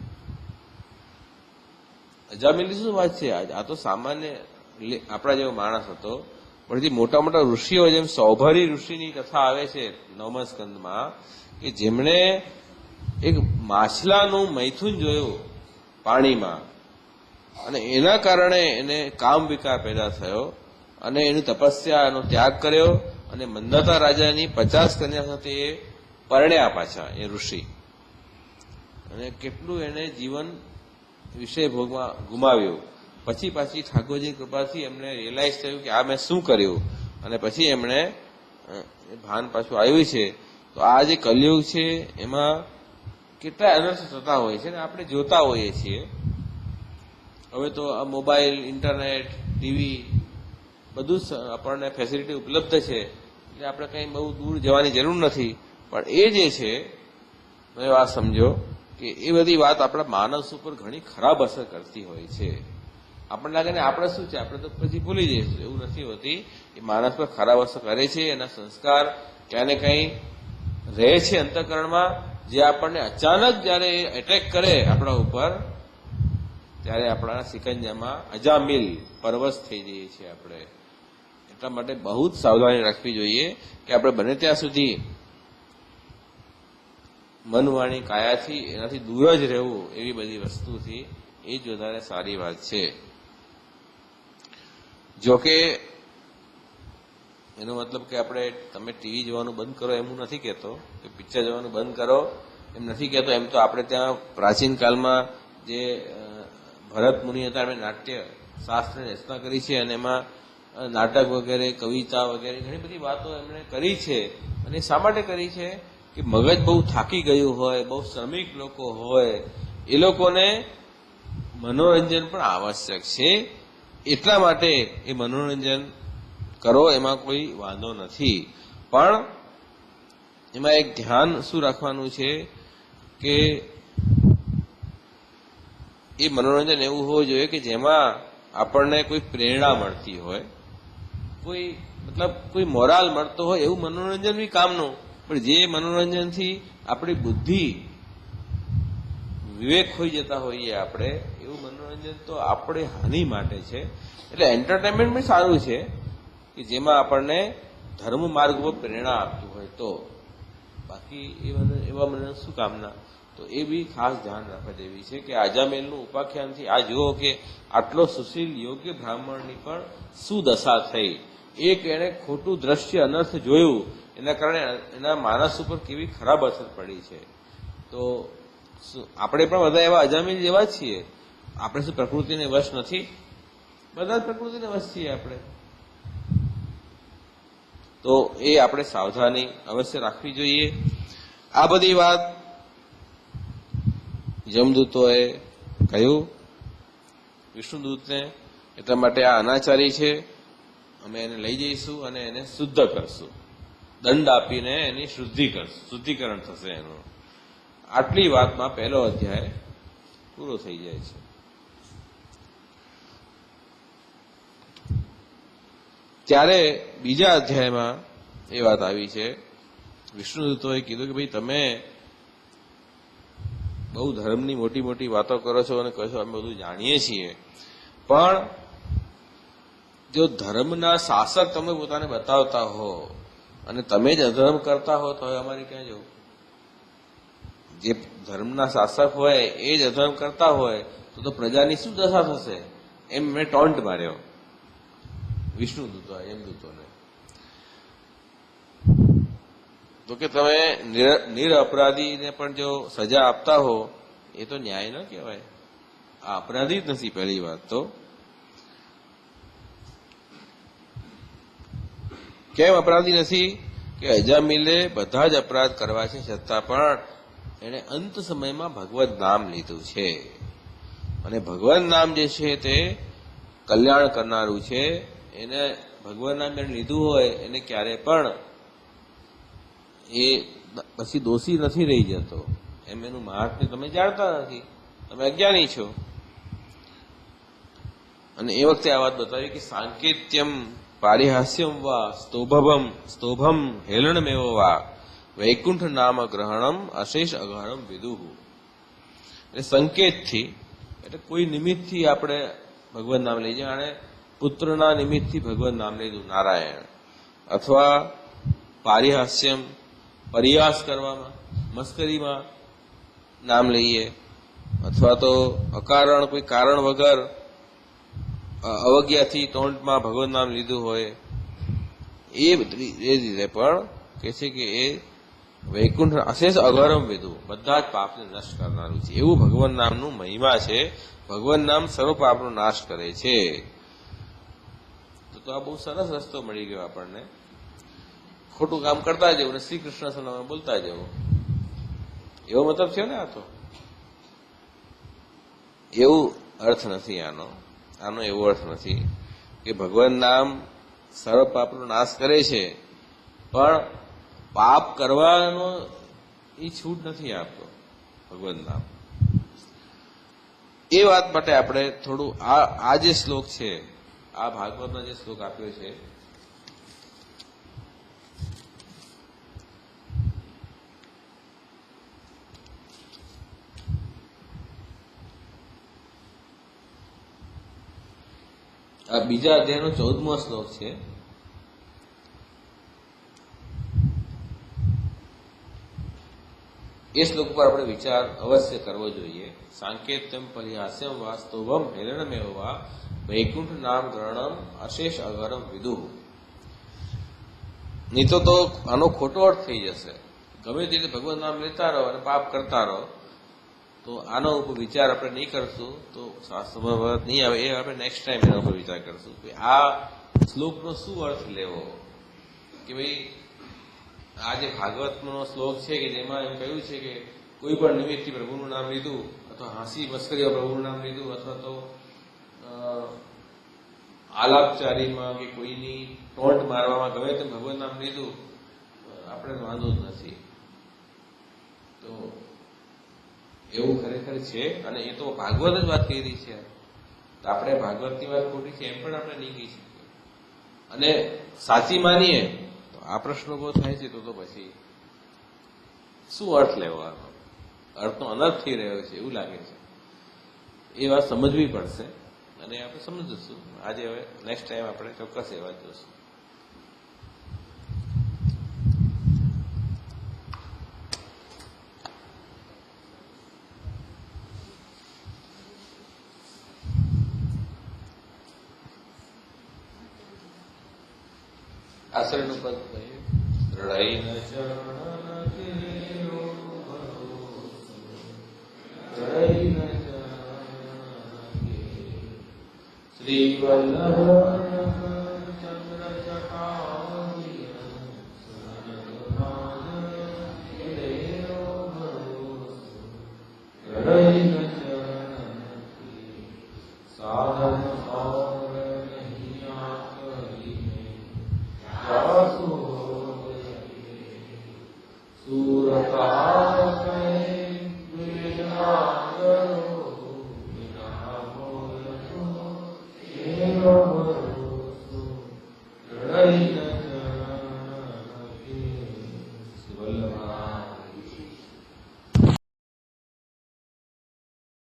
અજામિલની શું વાત છે? આ તો સામાન્ય આપણા જેવો માણસ હતો, પણ જે મોટા મોટા ઋષિઓ, જેમ સૌભરી ઋષિની કથા આવે છે 9મા સ્કંદમાં, કે જેમણે એક માછલાનું મૈથુન જોયું પાણીમાં અને એના કારણે એને કામ વિકાર પેદા થયો અને એની તપસ્યાનો ત્યાગ કર્યો અને મંદાતા રાજાની 50 કન્યા સાથે એ પરણ્યા પાછા એ ઋષિ. અને કેટલું એને જીવન વિષય ભોગમાં ગુમાવ્યું. પછી પાછી ઠાકોરજીની કૃપાથી એમને રિયલાઇઝ થયું કે આ મેં શું કર્યું, અને પછી એમણે ભાન પાછું આવ્યું છે તો આ જે કલયુગ છે એમાં કેટલા અનર્થ થતા હોય છે ને આપણે જોતા હોઈએ છીએ. હવે તો આ મોબાઈલ, ઇન્ટરનેટ, ટીવી બધું જ આપણને ફેસિલિટી ઉપલબ્ધ છે, એટલે આપણે કંઈ બહુ દૂર જવાની જરૂર નથી. પણ એ જે છે તમે વાત સમજો કે એ બધી વાત આપણા માનસ ઉપર ઘણી ખરાબ અસર કરતી હોય છે. આપણને લાગે ને આપણે શું છે, આપણે તો પછી ભૂલી જઈશું, એવું નથી હોતી. એ માણસ પર ખરાબ અસર કરે છે. એના સંસ્કાર ક્યાં ને કંઈ રહે છે અંતઃકરણમાં, જે આપણને અચાનક જયારે એટેક કરે આપણા ઉપર, ત્યારે આપણા સિકંજામાં અજામિલ પરવશ થઈ જઈએ છીએ આપણે. એટલા માટે બહુ જ સાવધાની રાખવી જોઈએ કે આપણે બને ત્યાં સુધી મન, વાણી, કાયાથી એનાથી દૂર જ રહેવું, એવી બધી વસ્તુથી. એ જ વધારે સારી વાત છે. જોકે એનો મતલબ કે આપણે તમે ટીવી જોવાનું બંધ કરો એમ હું નથી કહેતો, કે પિક્ચર જોવાનું બંધ કરો એમ નથી કહેતો. એમ તો આપણે ત્યાં પ્રાચીન કાળમાં જે ભરત મુનિ હતા, એમણે નાટ્ય શાસ્ત્રની રચના કરી છે અને એમાં નાટક વગેરે, કવિતા વગેરે ઘણી બધી વાતો એમણે કરી છે. અને શા માટે કરી છે કે મગજ બહુ થાકી ગયું હોય, બહુ શ્રમિક લોકો હોય, એ લોકોને મનોરંજન પણ આવશ્યક છે. એટલા માટે એ મનોરંજન કરો, એમાં કોઈ વાંધો નથી. પણ એમાં એક ધ્યાન શું રાખવાનું છે કે એ મનોરંજન એવું હોવું જોઈએ કે જેમાં આપણને કોઈ પ્રેરણા મળતી હોય, કોઈ મતલબ કોઈ મોરાલ મળતો હોય, એવું મનોરંજન બી કામનું. પણ જે મનોરંજનથી આપણી બુદ્ધિ, વિવેક ખોઈ જતા હોઈએ આપણે, એવું મનોરંજન તો આપણે હાનિ માટે છે. એટલે એન્ટરટેનમેન્ટ બી સારું છે કે જેમાં આપણને ધર્મ માર્ગ ઉપર પ્રેરણા આપતું હોય તો. બાકી એવા મને શું કામના? તો એ બી ખાસ ધ્યાન રાખવા જેવી છે કે અજામેલનું ઉપાખ્યાનથી આ જુઓ કે આટલો સુશીલ યોગ્ય બ્રાહ્મણની પણ શું દશા થઈ. એક એણે ખોટું દ્રશ્ય, અનર્થ જોયું, એના કારણે એના માનસ ઉપર કેવી ખરાબ અસર પડી છે. તો આપણે પણ બધા એવા અજામેલ જેવા જ છીએ. આપણે શું પ્રકૃતિને વશ નથી? બધા જ પ્રકૃતિને વશ છીએ આપણે. તો એ આપણે સાવધાની અવશ્ય રાખવી જોઈએ. આ બધી વાત જમદૂતોએ કહ્યું વિષ્ણુદૂતને. એટલા માટે આ અનાચારી છે, અમે એને લઈ જઈશું અને એને શુદ્ધ કરશું, દંડ આપીને એની શુદ્ધિકરણ થશે એનું. આટલી વાતમાં પહેલો અધ્યાય પૂરો થઈ જાય છે. ત્યારે બીજા અધ્યાયમાં એ વાત આવી છે, વિષ્ણુદૂતોએ કીધું કે ભાઈ તમે બહુ ધર્મની મોટી મોટી વાતો કરો છો અને કહો છો અમે બધું જાણીએ છીએ, પણ જો ધર્મના શાસક તમે પોતાને બતાવતા હો અને તમે જ અધર્મ કરતા હો તો હવે અમારે ક્યાં જવું? જે ધર્મના શાસક હોય એ જ અધર્મ કરતા હોય તો પ્રજાની શું દશા થશે? એમ મેં ટોન્ટ માર્યો વિષ્ણુદૂતો યમદૂતોને. તો કે તમે નિરઅપરાધીને પણ જો સજા આપતા હો એ તો ન્યાય ન કહેવાય. આ અપરાધી જ નથી પહેલી વાત તો. કેમ અપરાધી નથી? કે અજામિલે બધા જ અપરાધ કરવા છે છતાં પણ એણે અંત સમયમાં ભગવદ નામ લીધું છે. અને ભગવદ નામ જે છે તે કલ્યાણ કરનારું છે. એને ભગવાન નામ એને લીધું હોય એને ક્યારે પણ એ પછી દોષી નથી રહી જતો. એમ એનું મહાત્મ્ય તમે જાણતા નથી, તમે અજ્ઞાની છો. અને એ વખતે આ વાત બતાવી કે સાંકેત્યમ પારિહાસ્યમ વા સ્તોભમ હેલણમેવો વા વૈકુંઠ નામ ગ્રહણમ અશેષ અગહરમ વિદુહુ. એટલે સંકેતથી, એટલે કોઈ નિમિત્તથી આપણે ભગવાન નામ લઈ જાય. અને પુત્રના નિમિત્તથી ભગવાન નામ લીધું નારાયણ, અથવા પારિહાસ્યમ પરિહાસ કરવામાં, મસ્કરીમાં નામ લઈએ, અથવા તો અકારણ કોઈ કારણ વગર અવજ્ઞાથી ટોન્ટમાં ભગવાન નામ લીધું હોય, એ રીતે પણ કે છે કે એ વૈકુંઠ અશેષ અઘરમ વિદુ, બધા જ પાપને નષ્ટ કરનારું છે. એવું ભગવાન નામનું મહિમા છે. ભગવાન નામ સર્વ પાપનો નાશ કરે છે. તો આ બહુ સરસ રસ્તો મળી ગયો આપણને. ખોટું કામ કરતા જવું ને શ્રી કૃષ્ણ સનામાં બોલતા જવું, એવો મતલબ છે ને? આ તો એવું અર્થ નથી આનો. આનો એવો અર્થ નથી કે ભગવાન નામ સર્વ પાપનો નાશ કરે છે, પણ પાપ કરવાનો એ છૂટ નથી આપતો ભગવાન નામ. એ વાત માટે આપણે થોડું આ જે શ્લોક છે, આ ભાગવતનો જે શ્લોક આપ્યો છે, આ બીજા અધ્યાયનો 14મો શ્લોક છે. એ શ્લોક પર આપણે વિચાર અવશ્ય કરવો જોઈએ. સાંકેત્યમ પરિહાસ્યમ વાસ્તવમ હેરણમેવ વા વૈકુંઠ નામ ગ્રહણમ અશેષ અગરમ વિદુઃ. નહીં તો આનો ખોટો અર્થ થઈ જશે. ગમે તે રીતે ભગવાન નામ લેતા રહો અને પાપ કરતા રહો, તો આનો ઉપર વિચાર આપણે નહીં કરશું તો શાસ્ત્રમાં નહીં આવે. એ આપણે નેક્સ્ટ ટાઈમ એના ઉપર વિચાર કરશું કે આ શ્લોકનો શું અર્થ લેવો. કે ભાઈ આ જે ભાગવતનો શ્લોક છે કે જેમાં એમ કહ્યું છે કે કોઈ પણ નિમિત્તથી પ્રભુનું નામ લીધું, અથવા હાંસી મસ્કરીમાં પ્રભુનું નામ લીધું, અથવા તો આલાપચારીમાં કે કોઈની ટોન્ટ મારવામાં ગમે તેમ ભગવાન નામ લીધું, આપણે વાંધો જ નથી. તો એવું ખરેખર છે, અને એ તો ભાગવત જ વાત કહી રહી છે. તો આપણે ભાગવતની વાત ખોટી છે એમ પણ આપણે નહીં કહી શકીએ. અને સાચી માનીએ તો આ પ્રશ્ન ઉભો થાય છે. તો પછી શું અર્થ લેવો? આનો અર્થનો અનર્થ થઈ રહ્યો છે એવું લાગે છે. એ વાત સમજવી પડશે, અને આપણે સમજીશું. આજે હવે નેક્સ્ટ ટાઈમ આપણે ચોક્કસ એ વાત જોશું. આસરનું પદ કહ્યું, રડાઈ શ્રી વલ્લભ ચંદ્ર સાધન